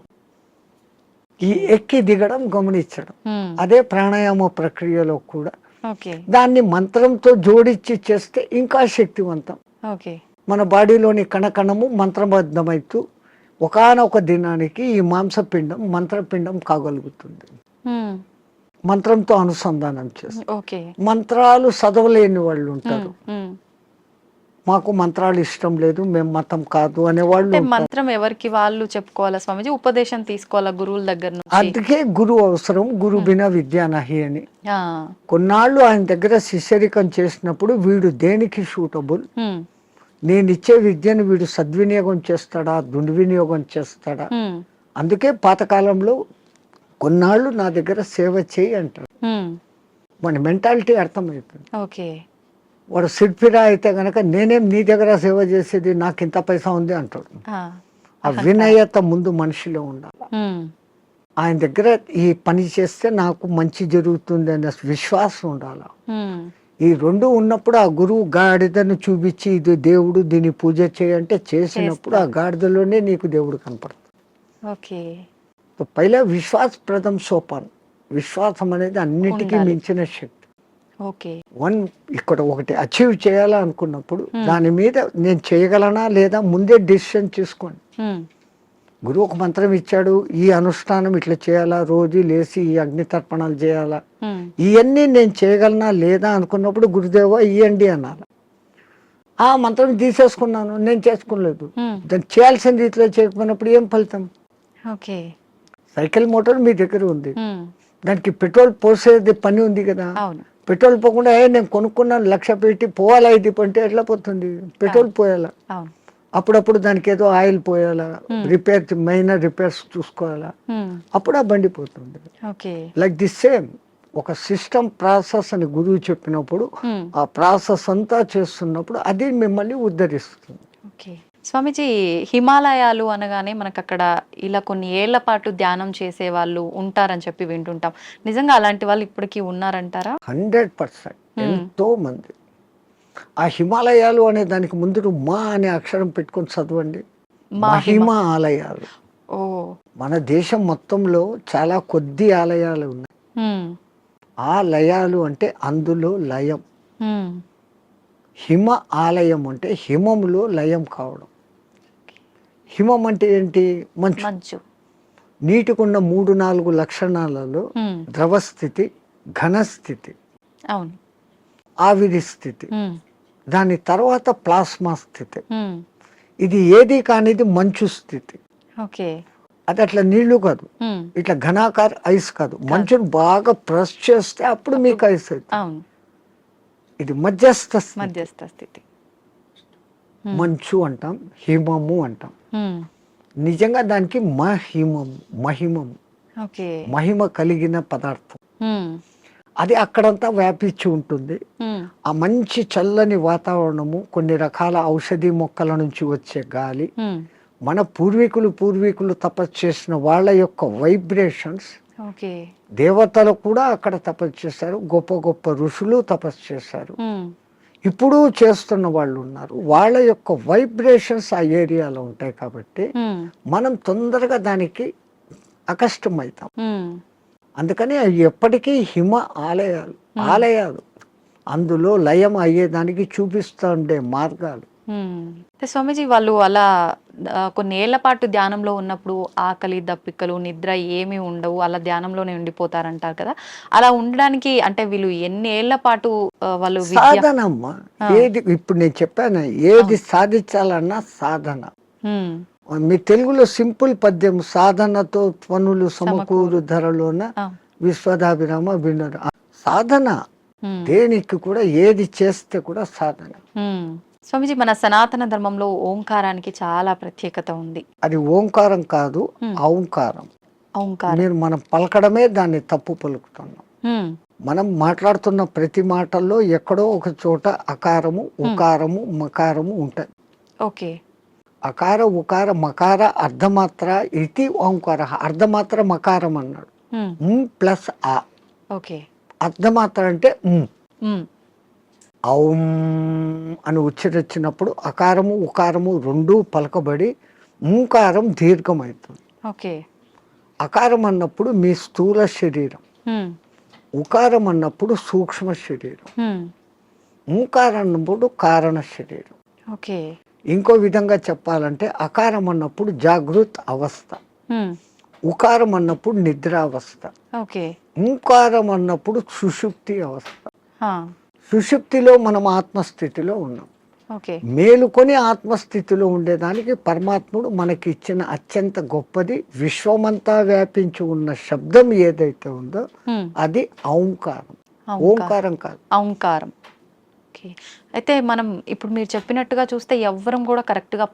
ఈ ఎక్కి దిగడం గమనించడం, ఉమ్, అదే ప్రాణాయామ ప్రక్రియలో కూడా ఓకే. దాన్ని మంత్రంతో జోడించి చేస్తే ఇంకా శక్తివంతం. ఓకే. మన బాడీలోని కణకణము మంత్రబద్ధమైతూ ఒకానొక దినానికి ఈ మాంసపిండం మంత్రపిండం కాగలుగుతుంది. ఉమ్, మంత్రంతో అనుసంధానం చేస్తారు. ఓకే. మంత్రాలు చదవలేని వాళ్ళు ఉంటారు, ఉమ్, మాకు మంత్రాలు ఇష్టం లేదు, మేము మతం కాదు అనేవాళ్ళు అంటే ఉంటారు. మంత్రం ఎవరికి వాళ్ళు చెప్పుకోవాలా స్వామిజీ, ఉపదేశం తీసుకోవాలా గురువుల దగ్గర నుంచి? అందుకే గురువు అవసరం, గురు బినా విద్యా నహి అని. ఆ, కొన్నాళ్ళు ఆయన దగ్గర శిష్యరికం చేసినప్పుడు వీడు దేనికి సూటబుల్, ఉమ్, నేను ఇచ్చే విద్యను వీడు సద్వినియోగం చేస్తాడా దుర్వినియోగం చేస్తాడా. ఉమ్, అందుకే పాతకాలంలో కొన్నాళ్ళు నా దగ్గర సేవ చేయి అంటారు. ఉమ్, మన మెంటాలిటీ అర్థమవుతుంది. ఓకే. వాడు సిడ్పిరా అయితే గనక నేనేం నీ దగ్గర సేవ చేసేది, నాకు ఇంత పైసా ఉంది అంటాడు. ఆ, ఆ వినయత ముందు మనిషిలో ఉండాలి. ఉమ్, ఆయన దగ్గర ఈ పని చేస్తే నాకు మంచి జరుగుతుంది అనే విశ్వాసం ఉండాలి. ఉమ్, ఈ రెండు ఉన్నప్పుడు ఆ గురువు గాడిదను చూపించి ఇది దేవుడు, దీన్ని పూజ చేయంటే చేసినప్పుడు ఆ గాడిదలోనే నీకు దేవుడు కనపడుతుంది. ఓకే. तो पहला विश्वास प्रथम सोपान. విశ్వాసం అనేది అన్నిటికీ ఉండాలి. మించిన శక్తి. ఓకే. ఇక్కడ ఒకటి అచీవ్ చేయాలనుకున్నప్పుడు దాని మీద నేను చేయగలనా లేదా ముందే డిసిషన్ తీసుకోండి. ఉమ్, గురువు ఒక మంత్రం ఇచ్చాడు, ఈ అనుష్ఠానం ఇట్లా చేయాలా, రోజు లేచి ఈ అగ్ని తర్పణాలు చేయాలా, ఉమ్, ఇవన్నీ నేను చేయగలనా లేదా అనుకున్నప్పుడు గురుదేవ ఇయ్యండి అనాలి. ఆ మంత్రం తీసేసుకున్నాను, నేను చేసుకోలేదు, ఉమ్, దాన్ని చేయాల్సిన రీతిలో చేయకపోయినప్పుడు ఏం ఫలితం? ఓకే. సైకిల్ మోటార్ మీ దగ్గర ఉంది, ఉమ్, దానికి పెట్రోల్ పోసేది పని ఉంది కదా. అవును. పెట్రోల్ పోకుండా నేను కొనుక్కున్నాను 1,00,000 పెట్టి పోవాలా ఇది అంటే ఎట్లా పోతుంది? పెట్రోల్ పోయాలా, అవును. అప్పుడప్పుడు దానికి ఏదో ఆయిల్ పోయాలా, రిపేర్ మైనర్ రిపేర్స్ చూసుకోవాలా, ఉమ్, అప్పుడు ఆ బండి పోతుంది. ఓకే. లైక్ ది సేమ్ ఒక సిస్టమ్ ప్రాసెస్ అని గురువు చెప్పినప్పుడు ఉమ్, ఆ ప్రాసెస్ అంతా చేస్తున్నప్పుడు అది మిమ్మల్ని ఉద్ధరిస్తుంది. ఓకే. స్వామీజీ, హిమాలయాలు అనగానే మనకు అక్కడ ఇలా కొన్ని ఏళ్ల పాటు ధ్యానం చేసే వాళ్ళు ఉంటారని చెప్పి వింటుంటాం. నిజంగా అలాంటి వాళ్ళు ఇప్పటికీ ఉన్నారంటారా? 100% ఎంతో మంది. ఆ హిమాలయాలు అనే దానికి ముందు మా అనే అక్షరం పెట్టుకొని చదవండి. మహిమ ఆలయాలు. ఓ. మన దేశం మొత్తంలో చాలా కొద్ది ఆలయాలు ఉన్నాయి. ఉమ్, ఆ లయాలు అంటే అందులో లయం. ఉమ్, హిమ ఆలయం అంటే హిమములో లయం కావడం. హిమం అంటే ఏంటి? మంచు. మంచు. నీటికున్న 3-4 లక్షణాలలో ఉమ్, ద్రవస్థితి, ఘనస్థితి, అవును. ఆవిరి స్థితి, ఉమ్, దాని తర్వాత ప్లాస్మా స్థితి. ఉమ్, ఇది ఏది కానిది మంచు స్థితి. ఓకే. అది అట్లా నీళ్లు కాదు, ఉమ్, ఇట్లా ఘనాకార ఐస్ కాదు. మంచును బాగా ప్రెస్ చేస్తే అప్పుడు మీకు ఐస్ అవుతుంది. అవును. ఇది మధ్యస్థ స్థితి. మధ్యస్థ స్థితి. మంచు అంటాం, హిమము అంటాం. ఉమ్, నిజంగా దానికి మహిమము ఓకే. మహిమ కలిగిన పదార్థం. ఉమ్, అది అక్కడంతా వ్యాపించి ఉంటుంది. ఉమ్, ఆ మంచి చల్లని వాతావరణము, కొన్ని రకాల ఔషధి మొక్కల నుంచి వచ్చే గాలి, ఉమ్, మన పూర్వీకులు తపస్సు చేసిన వాళ్ళ యొక్క వైబ్రేషన్స్. ఓకే. దేవతలు కూడా అక్కడ తపస్సు చేశారు, గొప్ప గొప్ప ఋషులు తపస్సు చేశారు, ఉమ్, ఇప్పుడు చేస్తున్న వాళ్ళు ఉన్నారు. వాళ్ళ యొక్క వైబ్రేషన్స్ ఆ ఏరియాలో ఉంటాయి కాబట్టి ఉమ్, మనం తొందరగా దానికి అకష్టమవుతాం. ఉమ్, అందుకని అవి ఎప్పటికీ హిమ ఆలయాలు. అందులో లయం అయ్యేదానికి చూపిస్తూ ఉండే మార్గాలు. అయితే స్వామీజీ వాళ్ళు అలా కొన్ని ఏళ్ల పాటు ధ్యానంలో ఉన్నప్పుడు ఆకలి దప్పికలు నిద్ర ఏమీ ఉండవు, అలా ధ్యానంలోనే ఉండిపోతారంటారు కదా, అలా ఉండడానికి అంటే వీళ్ళు ఎన్ని ఏళ్ల పాటు వాళ్ళు విద్య సాధనమ్మ. ఏది ఇప్పుడు నేను చెప్పాను, ఏది సాధించాలన్నా సాధన. ఉమ్, మీ తెలుగులో సింపుల్ పద్యం, సాధనతో పనులు సమకూరు ధరలోన ఆ, విశ్వదాభిరామ వినరు. సాధన ఉమ్, దేనికి కూడా ఏది చేస్తే కూడా సాధన. ఉమ్. స్వామీజీ, మన సనాతన ధర్మంలో ఓంకారానికి చాలా ప్రత్యేకత ఉంది. అది ఓంకారం కాదు, ఔంకారం. ఓంకారం. మనం పలకడమే దాన్ని తప్పు పలుకుతున్నాం. ఉమ్, మనం మాట్లాడుతున్న ప్రతి మాటల్లో ఎక్కడో ఒక చోట అకారము ఉకారము మకారము ఉంటాయి. ఓకే. అకార ఉకార మకార అర్ధమాత్ర ఇది ఓంకార. అర్ధమాత్ర మకారం అన్నాడు. ప్లస్ ఆ. ఓకే. అర్ధమాత్ర అంటే ఉమ్, ఔం అని ఉచ్చరించినప్పుడు అకారము ఉకారము రెండూ పలకబడి ఓంకారం దీర్ఘమవుతుంది. ఓకే. అకారం అన్నప్పుడు మీ స్థూల శరీరం, ఉమ్, ఉకారం అన్నప్పుడు సూక్ష్మ శరీరం, ఉమ్, ఓంకారం అన్నప్పుడు కారణ శరీరం. ఓకే. ఇంకో విధంగా చెప్పాలంటే అకారం అన్నప్పుడు జాగృత్ అవస్థ, ఉమ్, ఉకారం అన్నప్పుడు నిద్రావస్థ, ఓకే. ఓంకారం అన్నప్పుడు సుషుప్తి అవస్థ. ఆ, సుషుప్తిలో మనం ఆత్మస్థితిలో ఉన్నాం. ఓకే. మేలుకొని ఆత్మస్థితిలో ఉండేదానికి పరమాత్ముడు మనకి ఇచ్చిన అత్యంత గొప్పది విశ్వమంతా వ్యాపించి ఉన్న శబ్దం ఏదైతే ఉందో ఉమ్, అది ఔంకారం, ఓంకారం కాదు. ఓంకారం. ఓకే. అయితే మనం ఇప్పుడు మీరు చెప్పినట్టుగా చూస్తే ఎవ్వరం కూడా కరెక్ట్గా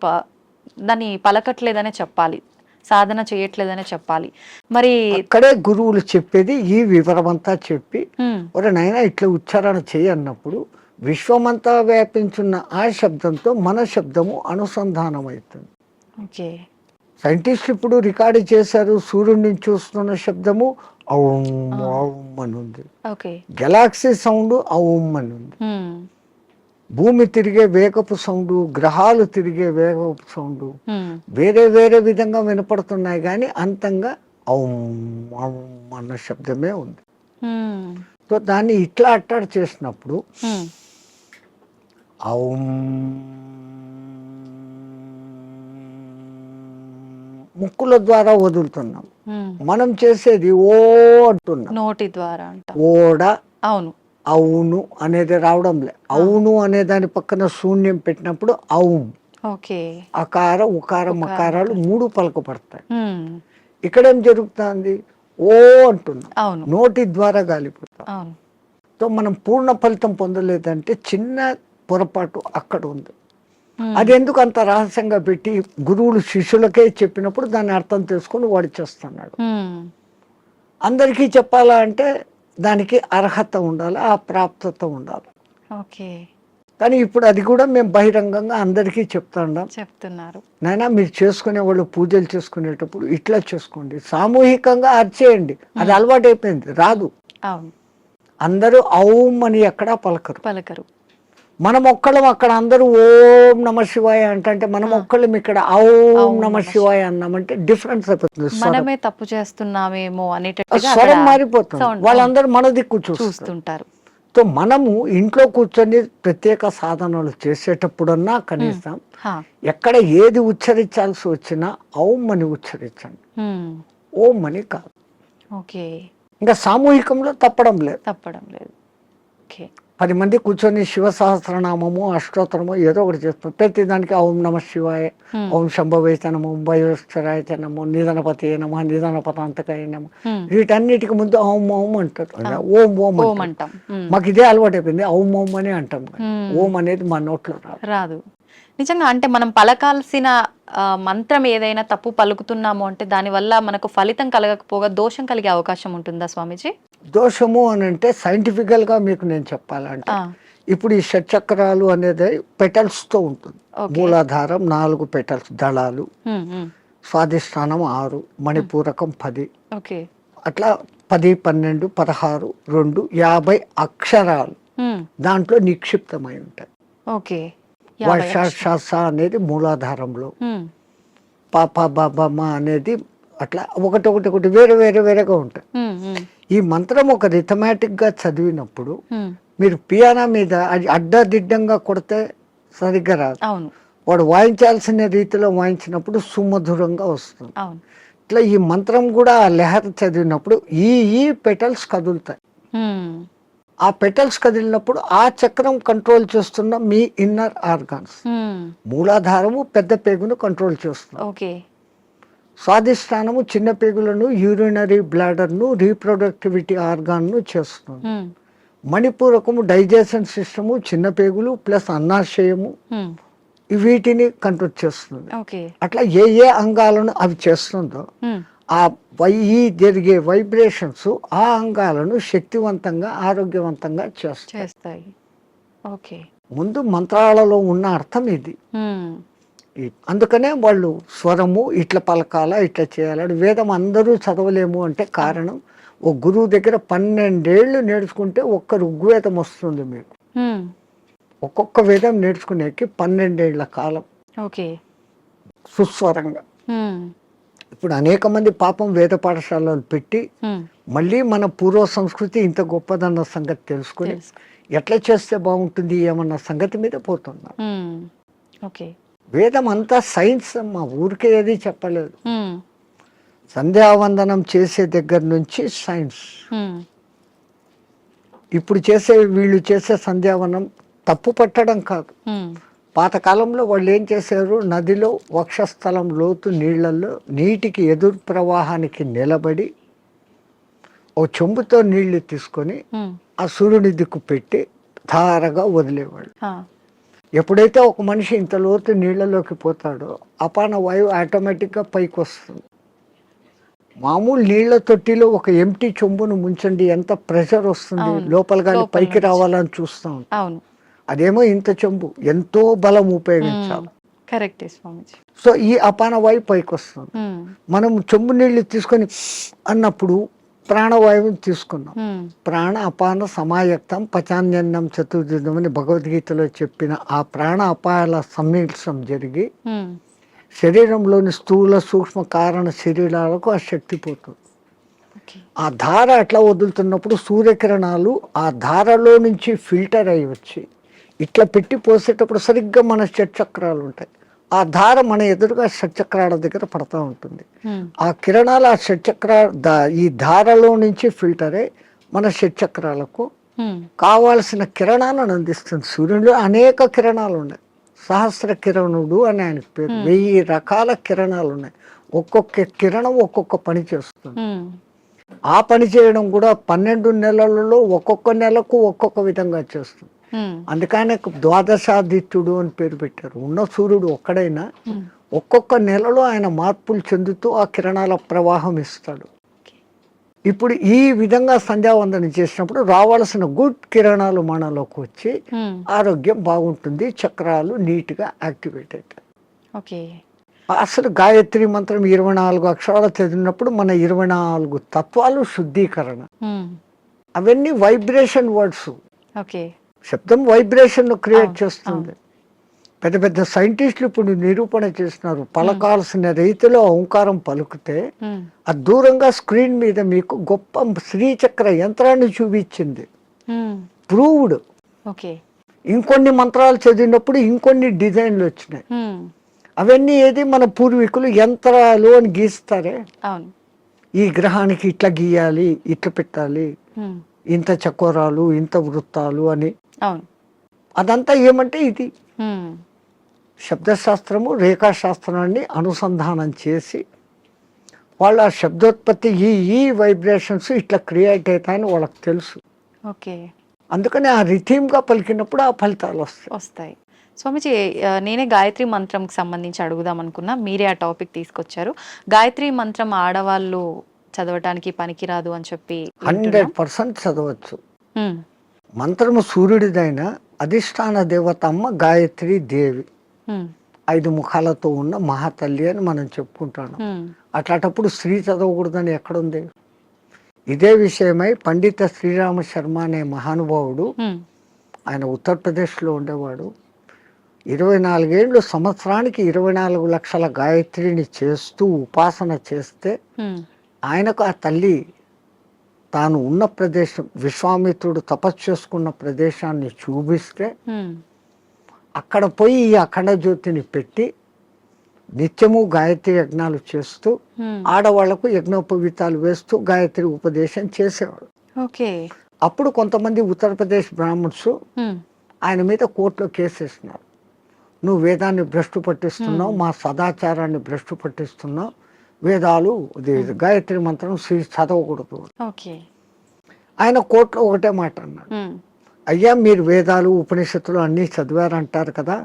దాన్ని పలకట్లేదనే చెప్పాలి, సాధన చేయట్లేదనే చెప్పాలి. మరి అక్కడే గురువులు చెప్పేది ఈ వివరమంతా చెప్పి, ఉమ్, ఒరే నాయనా ఇట్లా ఉచ్చారణ చేయి అన్నప్పుడు విశ్వమంతా వ్యాపించున్న ఆ శబ్దంతో మన శబ్దము అనుసంధానం అవుతుంది. ఓకే. సైంటిస్ట్ ఇప్పుడు రికార్డు చేశారు, సూర్యుడిని చూస్తున్న శబ్దము ఔం ఔం అని ఉంది. ఓకే. గెలాక్సీ సౌండ్ ఔం అని ఉంది. ఉమ్, భూమి తిరిగే వేగపు సౌండ్, గ్రహాలు తిరిగే వేగపు సౌండ్ ఉమ్, వేరే వేరే విధంగా వినపడుతున్నాయి, కానీ అంతంగా ఔం ఔం అన్న శబ్దమే ఉంది. ఉమ్, సో దాన్ని ఇట్లా అట్టాడు చేసినప్పుడు ఉమ్, ఔం ముక్కుల ద్వారా వదులుతున్నాం. ఉమ్, మనం చేసేది ఓ అంటున్నాం. నోటి ద్వారా అంట. ఓడ అవును. అవును అనేది రావడంలే. అవును అనే దాని పక్కన శూన్యం పెట్టినప్పుడు ఔం. ఓకే. అకార ఉకార మకారాలు మూడు పలకపడతాయి. ఉమ్, ఇక్కడేం జరుగుతుంది, ఓ అంటున్నాం, అవును. నోటి ద్వారా గాలిపోతాం. అవును. సో మనం పూర్ణ ఫలితం పొందలేదంటే చిన్న పొరపాటు అక్కడ ఉంది. అది ఎందుకు అంత రహస్యంగా పెట్టి గురువులు శిష్యులకే చెప్పినప్పుడు దాన్ని అర్థం చేసుకొని వాడు చేస్తున్నాడు. ఉమ్, అందరికీ చెప్పాలా అంటే దానికి అర్హత ఉండాలి, ఆ ప్రాప్తత ఉండాలి. ఓకే. కానీ ఇప్పుడు అది కూడా మేము బహిరంగంగా అందరికీ చెప్తున్నారు. నాయనా మీరు చేసుకునే వాళ్ళు పూజలు చేసుకునేటప్పుడు ఇట్లా చేసుకోండి, సామూహికంగా అర్చేయండి. అది అలవాటు అయిపోయింది, రాదు. అవును. అందరూ ఔం అని ఎక్కడా పలకరు. మనం ఒక్కళ్ళం అక్కడ అందరూ ఓం నమ శివాయ అంటే మనం ఒక్కళ్ళం ఇక్కడ ఔం నమ శివాయ అన్నామంటే డిఫరెన్స్ అయిపోతుంది. మనమే తప్పు చేస్తున్నామేమో అనేటట్టుగా స్వరం మారిపోతుంది. వాళ్ళందరూ మన దిక్కు చూస్తుంటారు. సో మనము ఇంట్లో కూర్చొని ప్రత్యేక సాధనలు చేసేటప్పుడన్నా కనీసం ఎక్కడ ఏది ఉచ్చరించాల్సి వచ్చినా ఔం అని ఉచ్చరించండి, ఓం అని కాదు. ఓకే. ఇంకా సామూహికంలో తప్పడం లేదు. 10 మంది కూర్చొని శివ సహస్రనామము అష్టోత్తరము ఏదో ఒకటి చేస్తాం. ప్రతి దానికి ఓం నమ శివాయ, ఓం శంభవైత నమో, భయోశ్వరాయ నమో, నిధనపతి నమ, నిధనపతాంతకాయ నమ, వీటన్నిటికి ముందు ఓం ఓం అంటారు. ఓం ఓం అంటాం. మాకు ఇదే అలవాటు అయిపోయింది, ఓం ఓం అని అంటాం. ఓం అనేది మా నోట్లో రాదు. నిజంగా అంటే మనం పలకాల్సిన మంత్రం ఏదైనా తప్పు పలుకుతున్నాము అంటే దానివల్ల మనకు ఫలితం కలగకపోగా దోషం కలిగే అవకాశం ఉంటుందా స్వామీజీ? దోషము అని అంటే సైంటిఫికల్ గా మీకు నేను చెప్పాలంటే ఇప్పుడు ఈ షట్చక్రాలు అనేది పెటల్స్ తో ఉంటుంది. మూలాధారం 4 పెటల్స్ దళాలు, స్వాధిష్టానం 6, మణిపూరకం 10, అట్లా 10, 12, 16, 2, 50 అక్షరాలు దాంట్లో నిక్షిప్తమై ఉంటాయి. వర్ష అనేది మూలాధారంలో, పాప బాబమ్మ అనేది అట్లా ఒకటి వేరే వేరేగా ఉంటాయి. ఈ మంత్రం ఒక రిథమాటిక్ గా చదివినప్పుడు మీరు పియానో మీద అది అడ్డదిడ్డంగా కొడితే సరిగ్గా రాదు. అవును. వాడు వాయించాల్సిన రీతిలో వాయించినప్పుడు సుమధురంగా వస్తుంది. అవును. ఇట్లా ఈ మంత్రం కూడా ఆ లెహర్ చదివినప్పుడు ఈ పెటల్స్ కదులుతాయి. హ్మ్. ఆ పెటల్స్ కదిలినప్పుడు ఆ చక్రం కంట్రోల్ చేస్తున్న మీ ఇన్నర్ ఆర్గాన్స్. హ్మ్. మూలాధారము పెద్ద పేగును కంట్రోల్ చేస్తుంది. ఓకే. స్వాధిష్టానము చిన్న పేగులను, యూరినరీ బ్లాడర్ను, రీప్రొడక్టివిటీ ఆర్గాన్ను చేస్తుంది. హ్మ్. మణిపూరకము డైజెషన్ సిస్టము, చిన్న పేగులు ప్లస్ అన్నాశయము హ్మ్. వీటిని కంట్రోల్ చేస్తుంది. ఓకే. అట్లా ఏ అంగాలను అవి చేస్తుందో హ్మ్. ఆ ఈ జరిగే వైబ్రేషన్స్ ఆ అంగాలను శక్తివంతంగా ఆరోగ్యవంతంగా చేస్తాయి. చేస్తాయి. ఓకే. ముందు మంత్రాలలో ఉన్న అర్థం ఇది. హ్మ్. అందుకనే వాళ్ళు స్వరము ఇట్లా పలకాల ఇట్లా చేయాలని. వేదం అందరూ చదవలేము అంటే కారణం, ఓ గురువు దగ్గర 12 ఏళ్ళు నేర్చుకుంటే ఒక్క ఋగ్వేదం వస్తుంది మీకు. హ్మ్. ఒక్కొక్క వేదం నేర్చుకునేకి 12 ఏళ్ల కాలం ఓకే. సుస్వరంగా. హ్మ్. ఇప్పుడు అనేక మంది పాపం వేద పాఠశాలలు పెట్టి హ్మ్. మళ్ళీ మన పూర్వ సంస్కృతి ఇంత గొప్పదన్న సంగతి తెలుసుకుని తెలుసు. ఎట్లా చేస్తే బాగుంటుంది ఏమన్న సంగతి మీద పోతున్నా. హ్మ్. ఓకే. వేదం అంతా సైన్స్ అమ్మా, ఊరికే ఏది చెప్పలేదు. హ్మ్. సంధ్యావందనం చేసే దగ్గర నుంచి సైన్స్. హ్మ్. ఇప్పుడు వీళ్ళు చేసే సంధ్యావనం తప్పు పట్టడం కాదు. హ్మ్. పాతకాలంలో వాళ్ళు ఏం చేశారు, నదిలో వక్షస్థలం లోతు నీళ్లలో నీటికి ఎదురు ప్రవాహానికి నిలబడి ఓ చెంబుతో నీళ్లు తీసుకొని హ్మ్. ఆ సూర్యుని దిక్కు పెట్టి ధారగా వదిలేవాళ్ళు. ఆ! ఎప్పుడైతే ఒక మనిషి ఇంత లోతు నీళ్లలోకి పోతాడో అపాన వాయువు ఆటోమేటిక్గా పైకి వస్తుంది. మామూలు నీళ్ల తొట్టిలో ఒక ఎంటీ చెంబును ముంచండి, ఎంత ప్రెషర్ వస్తుంది, అవును. లోపల గాలి లోపల పైకి నుంచి. రావాలని చూస్తాం. అవును. అదేమో ఇంత చెంబు, ఎంతో బలం ఉపయోగించాలి. కరెక్టే స్వామిజీ. సో ఈ అపాన వాయువు పైకి వస్తుంది. హ్మ్. మనం చెంబు నీళ్లు తీసుకొని అన్నప్పుడు ప్రాణవాయువుని తీసుకున్నాం. హ్మ్. ప్రాణ అపాన సమాయక్తం పచాన్యన్నం చతుర్విధం అని భగవద్గీతలో చెప్పిన ఆ ప్రాణ అపాయాల సమ్మిళనం జరిగి హ్మ్. శరీరంలోని స్థూల సూక్ష్మ కారణ శరీరాలకు ఆ శక్తి పోతుంది. ఓకే. ఆ ధార అట్లా వదులుతున్నప్పుడు సూర్యకిరణాలు ఆ ధారలో నుంచి ఫిల్టర్ అయ్యి వచ్చి ఇట్లా పెట్టి పోసేటప్పుడు సరిగ్గా మన షట్చక్రాలు ఉంటాయి. ఆ ధార మన ఎదురుగా షట్చక్రాల దగ్గర పడతా ఉంటుంది. హ్మ్. ఆ కిరణాలు ఆ షట్చక్ర ఈ ధారలో నుంచి ఫిల్టర్ అయ్యి మన షట్చక్రాలకు హ్మ్. కావాల్సిన కిరణాలను అందిస్తుంది. సూర్యుడిలో అనేక కిరణాలు ఉన్నాయి. సహస్ర కిరణుడు అని ఆయనకు పేరు. 1000 రకాల కిరణాలు ఉన్నాయి. ఒక్కొక్క కిరణం ఒక్కొక్క పని చేస్తుంది. హ్మ్. ఆ పని చేయడం కూడా 12 నెలలలో ఒక్కొక్క నెలకు ఒక్కొక్క విధంగా చేస్తుంది. హ్మ్. అందుకనే ద్వాదశాదిత్యుడు అని పేరు పెట్టారు. ఉన్న సూర్యుడు ఒక్కడైనా హ్మ్. ఒక్కొక్క నెలలో ఆయన మార్పులు చెందుతూ ఆ కిరణాల ప్రవాహం ఇస్తాడు. ఇప్పుడు ఈ విధంగా సంధ్యావందనం చేసినప్పుడు రావాల్సిన గుడ్ కిరణాలు మనలోకి వచ్చి హ్మ్. ఆరోగ్యం బాగుంటుంది, చక్రాలు నీట్గా యాక్టివేట్ అవుతాయి. ఓకే. అసలు గాయత్రి మంత్రం 24 అక్షరాలు చదివినప్పుడు మన 24 తత్వాలు శుద్ధీకరణ. హ్మ్. అవన్నీ వైబ్రేషన్ వర్డ్స్. ఓకే. శబ్దం వైబ్రేషన్ క్రియేట్ అవును. చేస్తుంది. పెద్ద పెద్ద సైంటిస్టులు ఇప్పుడు నిరూపణ చేస్తున్నారు. పలకాల్సిన రీతిలో ఓంకారం పలుకుతే హ్మ్. అది దూరంగా స్క్రీన్ మీద మీకు గొప్ప శ్రీచక్ర యంత్రాన్ని చూపించింది. హ్మ్. ప్రూవ్డ్. ఓకే. ఇంకొన్ని మంత్రాలు చదివినప్పుడు ఇంకొన్ని డిజైన్లు వచ్చినాయి. హ్మ్. అవన్నీ ఏది మన పూర్వీకులు యంత్రాలు అని గీస్తారే, అవును. ఈ గ్రహానికి ఇట్లా గీయాలి, ఇట్లా పెట్టాలి, హ్మ్. ఇంత చకోరాలు, ఇంత వృత్తాలు అని. అవును. అదంతా ఏమంటే ఇది హ్మ్. శబ్దశాస్త్రము రేఖాశాస్త్రాన్ని అనుసంధానం చేసి వాళ్ళు ఆ శబ్దోత్పత్తి ఈ వైబ్రేషన్స్ ఇట్లా క్రియేట్ అవుతాయని వాళ్ళకి తెలుసు. ఓకే. అందుకని ఆ రిథీమ్గా పలికినప్పుడు ఆ ఫలితాలు వస్తాయి. వస్తాయి. స్వామిజీ, నేనే గాయత్రి మంత్రంకి సంబంధించి అడుగుదాం అనుకున్నా. మీరే ఆ టాపిక్ తీసుకొచ్చారు. గాయత్రి మంత్రం ఆడవాళ్ళు చదవటానికి పనికిరాదు అని చెప్పి వింటున్నాం. 100% చదవచ్చు. హ్మ్. మంత్రము సూర్యుడిదైన అధిష్టాన దేవత అమ్మ గాయత్రి దేవి, హ్మ్. 5 ముఖాలతో ఉన్న మహాతల్లి అని మనం చెప్పుకుంటాం. హ్మ్. అట్లాంటప్పుడు స్త్రీ చదవకూడదని ఎక్కడుంది? ఇదే విషయమై పండిత శ్రీరామ శర్మ అనే మహానుభావుడు, హ్మ్. ఆయన ఉత్తరప్రదేశ్లో ఉండేవాడు. 24 ఏళ్ళు సంవత్సరానికి 24 లక్షల గాయత్రిని చేస్తూ ఉపాసన చేస్తే హ్మ్. ఆయనకు ఆ తల్లి తాను ఉన్న ప్రదేశం, విశ్వామిత్రుడు తపస్సు చేసుకున్న ప్రదేశాన్ని చూపిస్తే హ్మ్. అక్కడ పోయి ఈ అఖండ జ్యోతిని పెట్టి నిత్యము గాయత్రి యజ్ఞాలు చేస్తూ ఆడవాళ్లకు యజ్ఞోపవీతాలు వేస్తూ గాయత్రి ఉపదేశం చేసేవాడు. ఓకే. అప్పుడు కొంతమంది ఉత్తరప్రదేశ్ బ్రాహ్మణ్స్ ఆయన మీద కోర్టులో కేసేసినారు. నువ్వు వేదాన్ని భ్రష్టు పట్టిస్తున్నావు, మా సదాచారాన్ని భ్రష్టు పట్టిస్తున్నావు, వేదాలు గాయత్రి మంత్రం చదవకూడదు. ఓకే. ఆయన కోర్టులో ఒకటే మాట అన్నాడు, అయ్యా మీరు వేదాలు ఉపనిషత్తులు అన్నీ చదివారంటారు కదా,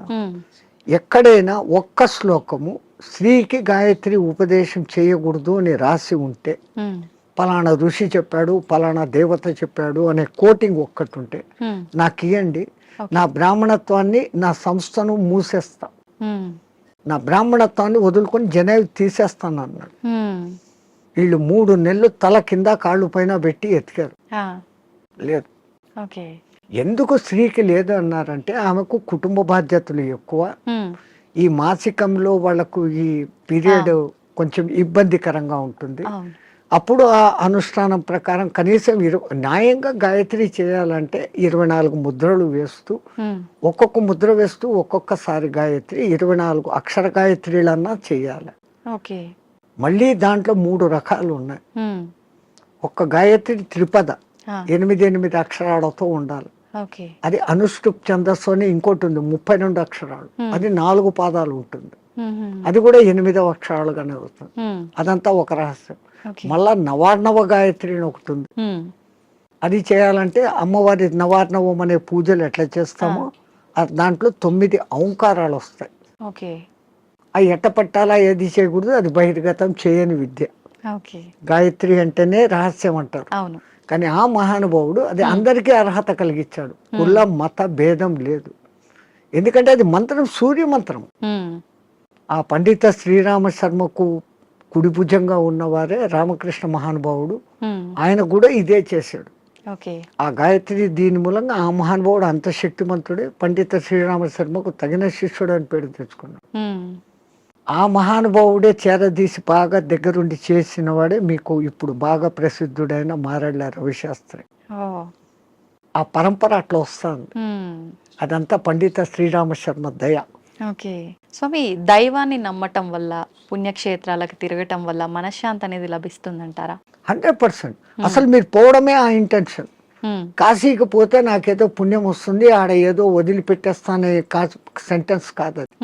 ఎక్కడైనా ఒక్క శ్లోకము స్త్రీకి గాయత్రి ఉపదేశం చేయకూడదు అని రాసి ఉంటే, పలానా ఋషి చెప్పాడు, పలానా దేవత చెప్పాడు అనే కోటింగ్ ఒక్కటి ఉంటే నాకు ఇవ్వండి, నా బ్రాహ్మణత్వాన్ని నా సంస్థను మూసేస్తా, నా బ్రాహ్మణత్వాన్ని వదులుకొని జనేవి తీసేస్తాను అన్నాడు. వీళ్ళు 3 నెలలు తల కింద కాళ్ళు పైన పెట్టి ఎతికారు, లేదు. ఎందుకు స్త్రీకి లేదు అన్నారంటే ఆమెకు కుటుంబ బాధ్యతలు ఎక్కువ, ఈ మాసికంలో వాళ్ళకు ఈ పీరియడ్ కొంచెం ఇబ్బందికరంగా ఉంటుంది. అప్పుడు ఆ అనుష్ఠానం ప్రకారం కనీసం న్యాయంగా గాయత్రి చేయాలంటే 24 ముద్రలు వేస్తూ ఒక్కొక్క ముద్ర వేస్తూ ఒక్కొక్కసారి గాయత్రి 24 అక్షర గాయత్రిలన్నా చేయాలి. మళ్ళీ దాంట్లో 3 రకాలు ఉన్నాయి. ఒక్క గాయత్రి త్రిపద 8 అక్షరాలతో ఉండాలి. అది అనుష్ఠుప్ ఛందస్సు అని ఇంకోటి ఉంది 32 అక్షరాలు, అది 4 పాదాలు ఉంటుంది, అది కూడా 8వ అక్షరాలుగానే వస్తుంది. అదంతా ఒక రహస్యం. మళ్ళా నవార్ణవ గాయత్రి అని ఒకటి ఉంది, అది చేయాలంటే అమ్మవారి నవార్ణవం అనే పూజలు ఎట్లా చేస్తామో దాంట్లో 9 ఔంకారాలు వస్తాయి. అవి ఎట్ట పట్టాలా ఏది చేయకూడదు, అది బహిర్గతం చేయని విద్య. గాయత్రి అంటేనే రహస్యం అంటారు, కానీ ఆ మహానుభావుడు అది అందరికీ అర్హత కలిగించాడు. కుల మత భేదం లేదు, ఎందుకంటే అది మంత్రం సూర్య మంత్రం. ఆ పండిత శ్రీరామ శర్మకు కుడి భుజంగా ఉన్నవారే రామకృష్ణ మహానుభావుడు, ఆయన కూడా ఇదే చేశాడు. ఆ గాయత్రి దీని మూలంగా ఆ మహానుభావుడు అంత శక్తిమంతుడే పండిత శ్రీరామ శర్మకు తగిన శిష్యుడు అని పేరు తెచ్చుకున్నాడు. ఆ మహానుభావుడే చేరదీసి బాగా దగ్గరుండి చేసిన వాడే మీకు ఇప్పుడు బాగా ప్రసిద్ధుడైన మారెళ్ళ రవిశాస్త్రి. ఆ పరంపర అట్లా వస్తుంది, అదంతా పండిత శ్రీరామ శర్మ దయ. స్వామి, దైవాన్ని నమ్మటం వల్ల పుణ్యక్షేత్రాలకు తిరగటం వల్ల మనశ్శాంతి అనేది లభిస్తుందంటారా? 100%. అసలు మీరు పోవడమే ఆ ఇంటెన్షన్. కాశీకి పోతే నాకేదో పుణ్యం వస్తుంది, ఆడ ఏదో వదిలిపెట్టేస్తానే సెంటెన్స్ కాదు అది.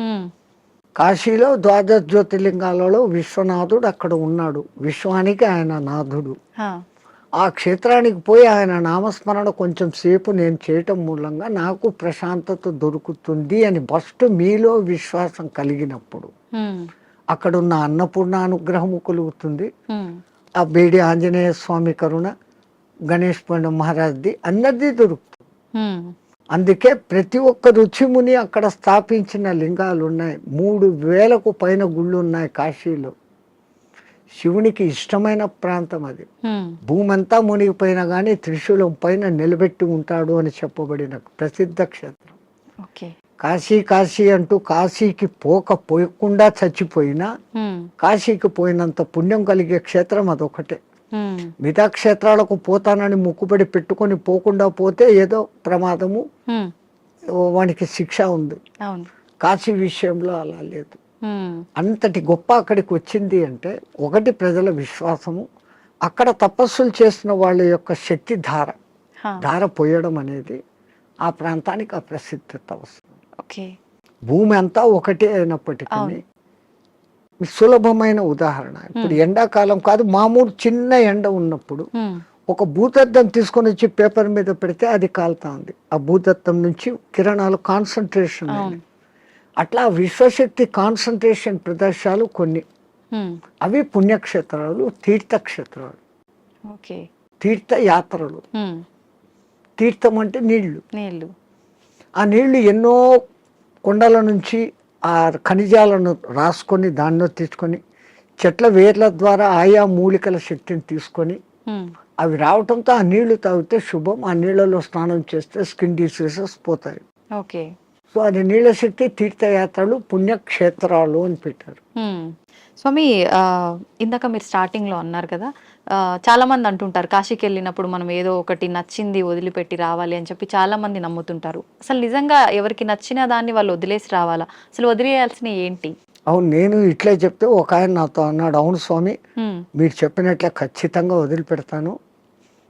కాశీలో 12 జ్యోతిర్లింగాలలో విశ్వనాథుడు అక్కడ ఉన్నాడు, విశ్వానికి ఆయన నాథుడు. ఆ క్షేత్రానికి పోయి ఆయన నామస్మరణ కొంచెం సేపు నేను చేయటం మూలంగా నాకు ప్రశాంతత దొరుకుతుంది అని ఫస్ట్ మీలో విశ్వాసం కలిగినప్పుడు అక్కడున్న అన్నపూర్ణ అనుగ్రహము కలుగుతుంది. ఆ బేడి ఆంజనేయ స్వామి కరుణ, గణేష్ పండ మహారాజ్ది అందరిది దొరుకుతుంది. అందుకే ప్రతి ఒక్క రుచిముని అక్కడ స్థాపించిన లింగాలు ఉన్నాయి. 3000కు పైన గుళ్ళు ఉన్నాయి కాశీలో. శివునికి ఇష్టమైన ప్రాంతం అది. భూమి అంతా మునిగిపోయినా కానీ త్రిశూలం పైన నిలబెట్టి ఉంటాడు అని చెప్పబడిన ప్రసిద్ధ క్షేత్రం కాశీ. కాశీ అంటూ కాశీకి పోకుండా చచ్చిపోయినా కాశీకి పోయినంత పుణ్యం కలిగే క్షేత్రం అదొకటే. మిగతా క్షేత్రాలకు పోతానని ముక్కుబడి పెట్టుకొని పోకుండా పోతే ఏదో ప్రమాదము, వానికి శిక్ష ఉంది. కాశీ విషయంలో అలా లేదు. అంతటి గొప్ప అక్కడికి వచ్చింది అంటే ఒకటి ప్రజల విశ్వాసము, అక్కడ తపస్సులు చేసిన వాళ్ళ యొక్క శక్తి ధార పోయడం అనేది ఆ ప్రాంతానికి ఆ ప్రసిద్ధత వస్తుంది. భూమి అంతా ఒకటే అయినప్పటికీ సులభమైన ఉదాహరణ, ఇప్పుడు ఎండాకాలం కాదు, మామూలు చిన్న ఎండ ఉన్నప్పుడు ఒక భూతద్దం తీసుకొని వచ్చి పేపర్ మీద పెడితే అది కాలుతా ఉంది. ఆ భూతద్దం నుంచి కిరణాలు కాన్సన్ట్రేషన్. అట్లా విశ్వశక్తి కాన్సన్ట్రేషన్ ప్రదేశాలు కొన్ని, అవి పుణ్యక్షేత్రాలు, తీర్థక్షేత్రాలు, తీర్థయాత్రలు. తీర్థం అంటే నీళ్లు. ఆ నీళ్లు ఎన్నో కొండల నుంచి ఆ ఖనిజాలను రాసుకొని దానిలో తీసుకొని చెట్ల వేర్ల ద్వారా ఆయా మూలికల శక్తిని తీసుకొని అవి రావటంతో ఆ నీళ్లు తాగితే శుభం. ఆ నీళ్లలో స్నానం చేస్తే స్కిన్ డిసీజెస్ పోతాయి. సో అది నీళ్ళ శక్తి, తీర్థయాత్రలు, పుణ్యక్షేత్రాలు అని పెట్టారు. స్వామి, ఇందాక మీరు స్టార్టింగ్ లో అన్నారు కదా, చాలా మంది అంటుంటారు కాశీకి వెళ్ళినప్పుడు మనం ఏదో ఒకటి నచ్చింది వదిలిపెట్టి రావాలి అని చెప్పి చాలా మంది నమ్ముతుంటారు. అసలు నిజంగా ఎవరికి నచ్చిన దాన్ని వాళ్ళు వదిలేసి రావాలా? అసలు వదిలేయాల్సిన ఏంటి? అవును, నేను ఇట్లే చెప్తే ఒక ఆయన నాతో అన్నాడు, అవును స్వామి మీరు చెప్పినట్లే ఖచ్చితంగా వదిలిపెడతాను,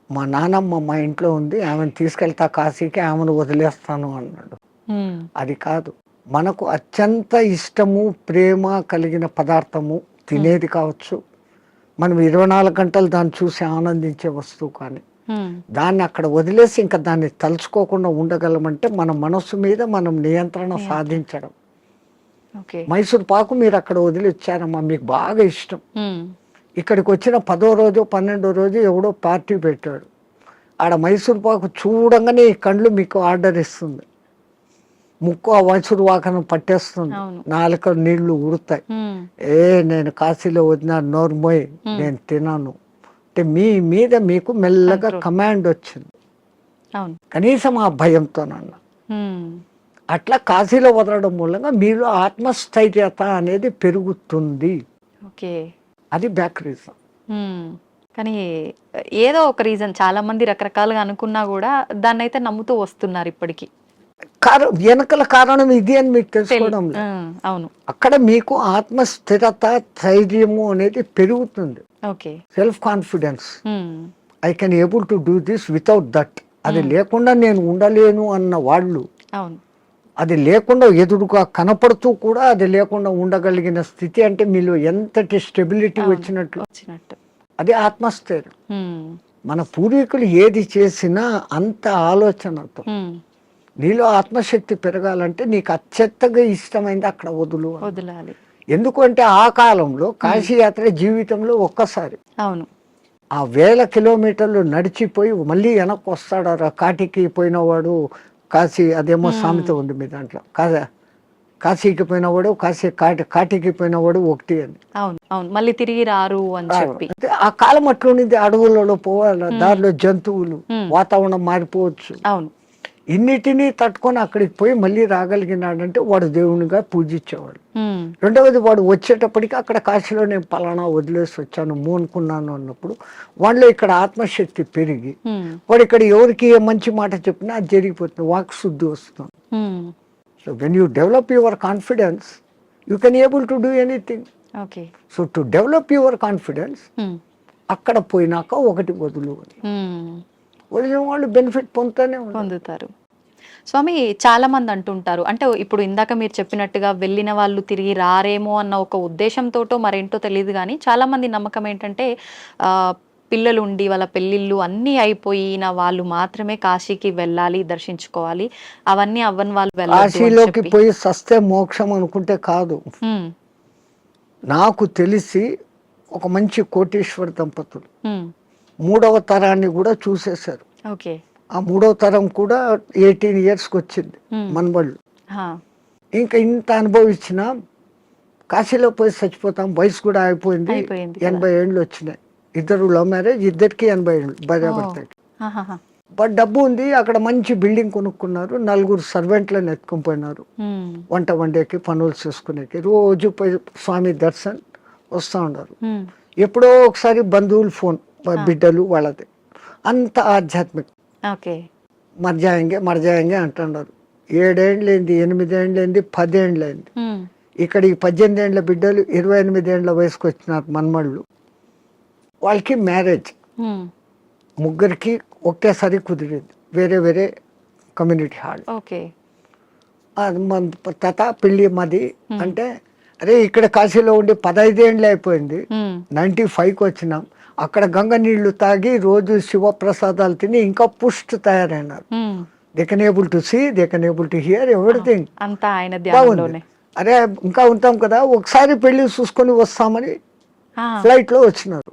మా నానమ్మ మా ఇంట్లో ఉంది, ఆమెను తీసుకెళ్తా కాశీకి, ఆమెను వదిలేస్తాను అన్నాడు. అది కాదు, మనకు అత్యంత ఇష్టము ప్రేమ కలిగిన పదార్థము తినేది కావచ్చు, మనం 24 గంటలు దాన్ని చూసి ఆనందించే వస్తువు, కానీ దాన్ని అక్కడ వదిలేసి ఇంకా దాన్ని తలుచుకోకుండా ఉండగలమంటే మన మనస్సు మీద మనం నియంత్రణ సాధించడం. మైసూర్ పాకు మీరు అక్కడ వదిలి వచ్చారమ్మా, మీకు బాగా ఇష్టం, ఇక్కడికి వచ్చిన 10వ రోజు 12వ రోజు ఎవడో పార్టీ పెట్టాడు, ఆడ మైసూర్ పాకు చూడంగానే ఈ కళ్ళు మీకు ఆర్డర్ ఇస్తుంది, ముక్కు ఆ మైసూర్ పాకను పట్టేస్తుంది, నాలుక నీళ్లు ఉడతాయి, నేను కాశీలో వదిన నోర్మోయ్ నేను తినాను అంటే మీ మీద మీకు మెల్లగా కమాండ్ వచ్చింది, కనీసం ఆ భయంతోనన్నా. అట్లా కాశీలో వదలడం మూలంగా మీలో ఆత్మస్థైర్యత అనేది పెరుగుతుంది. అది బ్యాక్ రీజన్. కానీ ఏదో ఒక రీజన్ చాలా మంది రకరకాలుగా అనుకున్నా కూడా దాన్ని అయితే నమ్ముతూ వస్తున్నారు ఇప్పటికి. వెనకల కారణం ఇది అని మీకు తెలుసుకోవడం లేదు. అవును, అక్కడ మీకు ఆత్మస్థిరత ధైర్యము అనేది పెరుగుతుంది, self confidence. I can able to do this without that. అది లేకుండా నేను ఉండలేను అన్న వాళ్ళు, అది లేకుండా ఎదురుగా కనపడుతూ కూడా అది లేకుండా ఉండగలిగిన స్థితి అంటే మీలో ఎంతటి స్టెబిలిటీ వచ్చినట్లు, అది ఆత్మస్థైర్యం. మన పూర్వీకులు ఏది చేసినా అంత ఆలోచనతో. నీలో ఆత్మశక్తి పెరగాలంటే నీకు అత్యంతగా ఇష్టమైంది అక్కడ వదలాలి. ఎందుకంటే ఆ కాలంలో కాశీయాత్ర జీవితంలో ఒక్కసారి, అవును, ఆ 1000 కిలోమీటర్లు నడిచిపోయి మళ్ళీ వెనక్కి వస్తాడు. కాటికి పోయినవాడు కాశీ, అదేమో సామెత ఉంది మీ దాంట్లో, కాశీకి పోయినవాడు కాటికి పోయినవాడు ఒకటి అని. అవును, మళ్ళీ తిరిగి రారు అని చెప్పి. ఆ కాలం అట్లుంది, అడవులలో పోవాలి, దారిలో జంతువులు, వాతావరణం మారిపోవచ్చు. అవును, ఇన్నిటినీ తట్టుకొని అక్కడికి పోయి మళ్ళీ రాగలిగినాడంటే వాడు దేవునిగా పూజించేవాడు. రెండవది, వాడు వచ్చేటప్పటికి అక్కడ కాశీలో నేను పలానా వదిలేసి వచ్చాను అనుకున్నాను అన్నప్పుడు వాళ్ళలో ఇక్కడ ఆత్మశక్తి పెరిగి వాడు ఇక్కడ ఎవరికి ఏ మంచి మాట చెప్పినా అది జరిగిపోతుంది, వాక్ శుద్ధి వస్తుంది. So when you develop your confidence you can able to do anything. So to develop your confidence అక్కడ పోయినాక ఒకటి వదిలిన వాళ్ళు బెనిఫిట్ పొందుతారు. స్వామి, చాలా మంది అంటుంటారు, అంటే ఇప్పుడు ఇందాక మీరు చెప్పినట్టుగా వెళ్ళిన వాళ్ళు తిరిగి రారేమో అన్న ఒక ఉద్దేశంతోటో మరేంటో తెలియదు, కానీ చాలా మంది నమ్మకం ఏంటంటే పిల్లలు ఉండి వాళ్ళ పెళ్ళిళ్ళు అన్నీ అయిపోయిన వాళ్ళు మాత్రమే కాశీకి వెళ్ళాలి, దర్శించుకోవాలి, అవన్నీ అవ్వని వాళ్ళు కాశీలోకి పోయి సస్తే మోక్షం అనుకుంటే కాదు. నాకు తెలిసి ఒక మంచి కోటీశ్వర దంపతులు 3వ తరాన్ని కూడా చూసేశారు. ఆ 3వ తరం కూడా 18 yearsకి వచ్చింది మనబళ్ళు. ఇంకా ఇంత అనుభవించిన కాశీలో పోయి చచ్చిపోతాం, వయసు కూడా అయిపోయింది, 80 ఏళ్ళు వచ్చినాయి, ఇద్దరు లవ్ మ్యారేజ్, ఇద్దరికి 80 ఏళ్ళు భార్యాభర్తకి. బట్ డబ్బు ఉంది, అక్కడ మంచి బిల్డింగ్ కొనుక్కున్నారు, 4 సర్వెంట్లను ఎత్తుకొని పోయినారు, వంట వండేకి పనులు చేసుకునేకి, రోజు పోయి స్వామి దర్శన్ వస్తూ ఉన్నారు. ఎప్పుడో ఒకసారి బంధువులు ఫోన్, బిడ్డలు వాళ్ళది, అంత ఆధ్యాత్మిక. మర్జాయంగే అంటున్నారు. 7 ఏళ్ళైంది, 8 ఏళ్ళైంది, 10 ఏళ్ళైంది. ఇక్కడ ఈ 18 ఏళ్ళ బిడ్డలు 28 ఏళ్ళ వయసుకు వచ్చినారు మనమళ్ళు. వాళ్ళకి మ్యారేజ్ ముగ్గురికి ఒకేసారి కుదిరింది, వేరే వేరే కమ్యూనిటీ హాల్. తాత పెళ్ళి మాది అంటే, అరే ఇక్కడ కాశీలో ఉండి 15 ఏళ్ళు అయిపోయింది, 95కి వచ్చినాం, అక్కడ గంగ నీళ్లు తాగి రోజు శివప్రసాదాలు తిని ఇంకా పుష్టి తయారైనారు. They can able to see, they can able to hear everything. బాగుంది. అరే ఇంకా ఉంటాం కదా, ఒకసారి పెళ్లి చూసుకొని వస్తామని ఫ్లైట్ లో వచ్చినారు.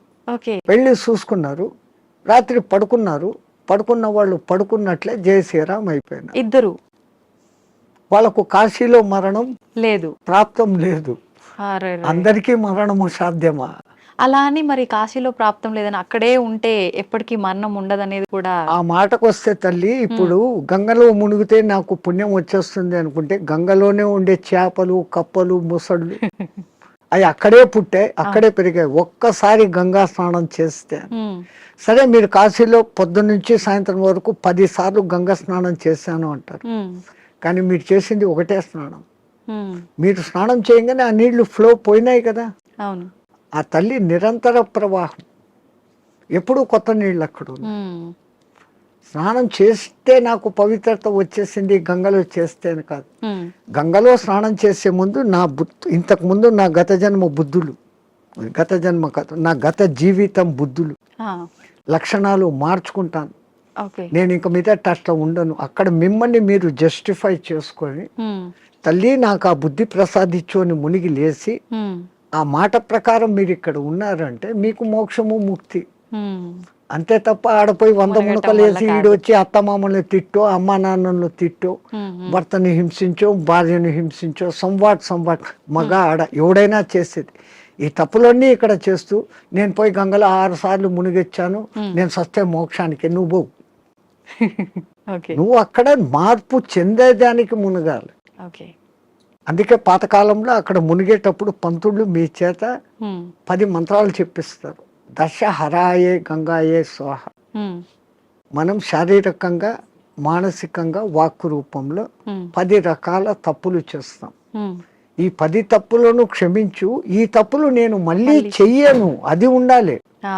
పెళ్లి చూసుకున్నారు, రాత్రి పడుకున్నారు, పడుకున్న వాళ్ళు పడుకున్నట్లే జయ శ్రీరామ్ అయిపోయినారు ఇద్దరు. వాళ్ళకు కాశీలో మరణం లేదు, ప్రాప్తం లేదు. అందరికీ మరణము సాధ్యమా? అలా అని మరి కాశీలో ప్రాప్తం లేదని అక్కడే ఉంటే ఎప్పటికీ మరణం ఉండదనేది కూడా. ఆ మాటకు వస్తే తల్లి, ఇప్పుడు గంగలో మునిగితే నాకు పుణ్యం వచ్చేస్తుంది అనుకుంటే, గంగలోనే ఉండే చేపలు, కప్పలు, ముసళ్ళు అవి అక్కడే పుట్టాయి, అక్కడే పెరిగాయి. ఒక్కసారి గంగా స్నానం చేస్తే, ఉమ్, సరే మీరు కాశీలో పొద్దున్న నుంచి సాయంత్రం వరకు 10 సార్లు గంగా స్నానం చేశాను అంటారు, ఉమ్, కానీ మీరు చేసింది ఒకటే స్నానం. ఉమ్, మీరు స్నానం చేయగానే ఆ నీళ్లు ఫ్లో పోయినాయి కదా. అవును. ఆ తల్లి నిరంతర ప్రవాహం, ఎప్పుడూ కొత్త నీళ్ళు అక్కడ ఉన్నాయి. ఉమ్, స్నానం చేస్తే నాకు పవిత్రత వచ్చేసింది గంగలో చేస్తే అని కాదు. ఉమ్, గంగలో స్నానం చేసే ముందు నా ఇంతకు ముందు నా గత జన్మ బుద్ధులు, గత జన్మ కాదు, నా గత జీవితం బుద్ధులు, ఆ, లక్షణాలు మార్చుకుంటాను. ఓకే. నేను ఇంక మీద అట్లా ఉండను. అక్కడ మిమ్మల్ని మీరు జస్టిఫై చేసుకొని, ఉమ్, తల్లి నాకు ఆ బుద్ధి ప్రసాదించు అని మునిగి లేచి, ఉమ్, ఆ మాట ప్రకారం మీరు ఇక్కడ ఉన్నారంటే మీకు మోక్షము ముక్తి. ఉమ్, అంతే తప్ప ఆడపోయి 100 మునగటం మునకలు వల్ల వేసి కాదు. ఈడొచ్చి అత్తమామల్ని తిట్టో, అమ్మా నాన్నలను తిట్టో, ఉమ్, ఉమ్, భర్తని హింసించో, భార్యను హింసించో, సంవాట్ మగ ఆడ ఎవడైనా చేసేది. ఈ తప్పులన్నీ ఇక్కడ చేస్తూ నేను పోయి గంగలో 6 సార్లు మునిగొచ్చాను, నేను సస్తే మోక్షానికి, నువ్వు పోవు. ఓకే. నువ్వు అక్కడ మార్పు చెందేదానికి మునగాలి. ఓకే. అందుకే పాతకాలంలో అక్కడ మునిగేటప్పుడు పంతుళ్ళు మీ చేత ఉమ్, 10 మంత్రాలు చెప్పిస్తారు. దశ హరాయే గంగాయే స్వాహ. ఉమ్, మనం శారీరకంగా, మానసికంగా, వాక్కు రూపంలో ఉమ్, 10 రకాల తప్పులు చేస్తాం. ఉమ్, ఈ 10 తప్పులను క్షమించు, ఈ తప్పులు నేను మళ్ళీ చెయ్యను, అది ఉండాలి. ఆ,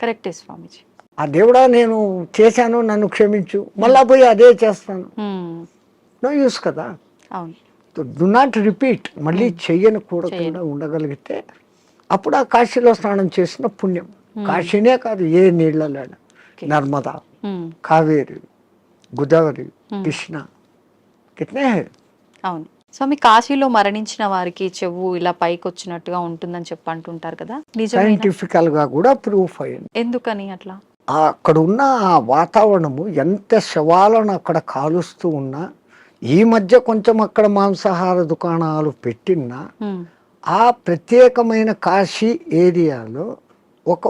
కరెక్టే స్వామీజీ. ఆ దేవుడా నేను చేశాను, నన్ను క్షమించు, మళ్ళా పోయి అదే చేస్తాను, ఉమ్, నో యూస్ కదా. అవును. డు నాట్ రిపీట్, మళ్ళీ చెయ్యను కూడా ఉండగలిగితే అప్పుడు ఆ కాశీలో స్నానం చేసిన పుణ్యం. కాశీనే కాదు, ఏ నీళ్ళలో, నర్మదా, ఉమ్, కావేరి, గోదావరి, కృష్ణ, కితనే హై. అవును స్వామి. కాశీలో మరణించిన వారికి చెవు ఇలా పైకి వచ్చినట్టుగా ఉంటుందని చెప్పి అంటుంటారు కదా, నిజమే? సైంటిఫికల్ గా కూడా ప్రూఫ్ అయింది. ఎందుకని అట్లా? అక్కడ ఉన్న ఆ వాతావరణము, ఎంత శవాలను అక్కడ కాలుస్తూ ఉన్నా, ఈ మధ్య కొంచెం అక్కడ మాంసాహార దుకాణాలు పెట్టినా, ఉమ్, ఆ ప్రత్యేకమైన కాశీ ఏరియాలో ఒక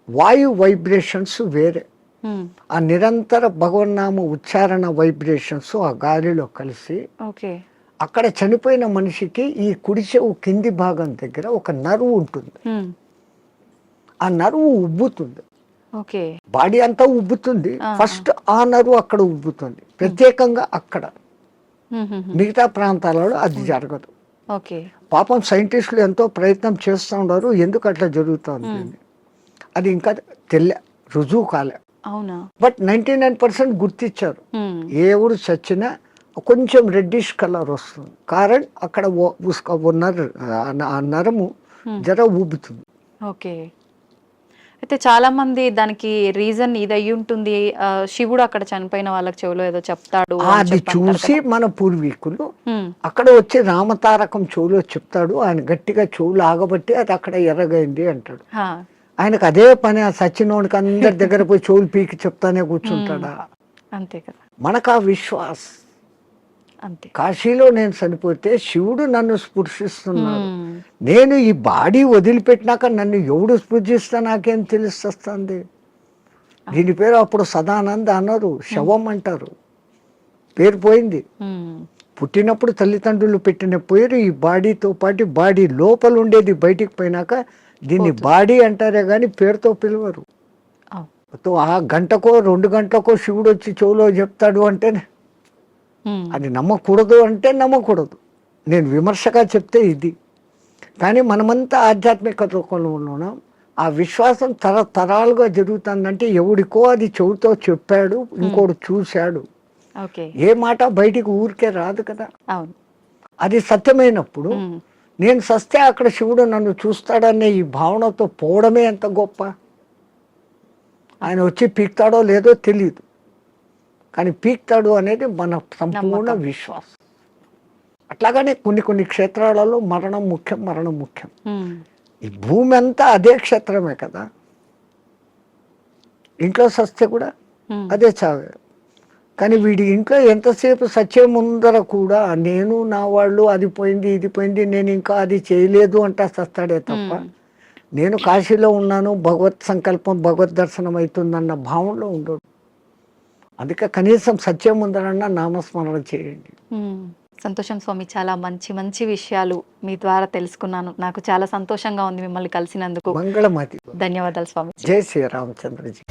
వాయు వైబ్రేషన్స్ వేరే. ఉమ్, ఆ నిరంతర భగవన్నామ ఉచ్చారణ వైబ్రేషన్స్ ఆ గాలిలో కలిసి, ఓకే. అక్కడ చనిపోయిన మనిషికి ఈ కుడి చెవు కింది భాగం దగ్గర ఒక నరువు ఉంటుంది. ఉమ్, ఆ నరువు ఉబ్బుతుంది, ఓకే. బాడీ అంతా ఉబ్బుతుంది, ఫస్ట్ ఆ నరువు అక్కడ ఉబ్బుతుంది ప్రత్యేకంగా అక్కడ. ఉమ్, ఉమ్, ఉమ్, మిగతా ప్రాంతాలలో అది జరగదు. ఓకే. పాపం సైంటిస్టులు ఎంతో ప్రయత్నం చేస్తూ ఉన్నారు, ఎందుకు అట్లా జరుగుతుంది అని. అది ఇంకా రుజువు కాలే. అవునా? బట్ 99% గుర్తించారు. ఉమ్, ఏ ఊరు చచ్చినా కొంచెం రెడ్డిష్ కలర్ వస్తుంది, కారణం అక్కడ ఆ నరము జర ఊబుతుంది. ఓకే. అయితే చాలా మంది దానికి రీజన్ ఇది అయ్యి ఉంటుంది, శివుడు అక్కడ చనిపోయిన వాళ్ళకి చెవులో ఏదో చెప్తాడు అని అది చెప్పి అంటారు చూసి కదా. మన పూర్వీకులు ఉమ్, అక్కడ వచ్చి రామతారకం చెవులో చెప్తాడు, ఆయన గట్టిగా చెవులు ఆగబట్టి అది అక్కడ ఎర్రగైంది అంటాడు. హా, ఆయనకు అదే పని, ఆ సచ్చినోడికి అందరి దగ్గర పోయి చెవులు పీకి చెప్తానే కూర్చుంటాడా? అంతే కదా. మనకు ఆ విశ్వాస్. అంతే. కాశీలో నేను చనిపోతే శివుడు నన్ను స్పృశిస్తున్నాడు, ఉమ్, నేను ఈ బాడీ వదిలిపెట్టినాక నన్ను ఎవడు స్పృశిస్తా నాకేం తెలుస్తుంది. దీని పేరు అప్పుడు సదానంద అన్నారు, శవం అంటారు, పేరు పోయింది. ఉమ్, పుట్టినప్పుడు తల్లిదండ్రులు పెట్టిన పేరు ఈ బాడీతో పాటు బాడీ లోపల ఉండేది బయటికి పోయినాక దీన్ని బాడీ అంటారే కానీ పేరుతో పిలవరు. అవును. ఆ గంటకో 2 గంటలకో శివుడు వచ్చి చెవులో చెప్తాడు అంటే ఉమ్, అది నమ్మకూడదు అంటే నమ్మకూడదు. నేను విమర్శగా చెప్తే ఇది. కానీ మనమంతా ఆధ్యాత్మిక లోకంలో ఉన్నాం. ఆ విశ్వాసం తరతరాలుగా జరుగుతుందంటే ఎవడికో అది చెవుతో చెప్పాడు, ఇంకోటి చూశాడు. ఓకే. ఏ మాట బయటికి ఊరికే రాదు కదా. అవును. అది సత్యమైనప్పుడు ఉమ్, నేను సస్తే అక్కడ శివుడు నన్ను చూస్తాడనే ఈ భావనతో పోవడమే ఎంత గొప్ప. ఆయన వచ్చి పీక్తాడో లేదో తెలియదు, కానీ పీక్తాడు అనేది మన సంపూర్ణ విశ్వాసం. అట్లాగనే కొన్ని క్షేత్రాలలో మరణం ముఖ్యం. ఉమ్, ఈ భూమి అంతా అదే క్షేత్రమే కదా. ఇంట్లో సస్తే కూడా ఉమ్, అదే చావే. కానీ వీడి ఇంట్లో ఎంతసేపు సచ్చే ముందర కూడా నేను నా వాళ్ళు అది పోయింది ఇది పోయింది నేను ఇంకా అది చేయలేదు అంటా సస్తాడే తప్ప, నేను కాశీలో ఉన్నాను, భగవత్ సంకల్పం భగవద్ దర్శనం అవుతుందన్న భావనలో ఉండడు. అందుకే కనీసం సత్యం ముందరన్నా నామస్మరణ చేయండి. ఉమ్, సంతోషం స్వామి, చాలా మంచి మంచి విషయాలు మీ ద్వారా తెలుసుకున్నాను. నాకు చాలా సంతోషంగా ఉంది మిమ్మల్ని కలిసినందుకు. మంగళమతి. ధన్యవాదాలు స్వామి. జై శ్రీరామచంద్రజీ.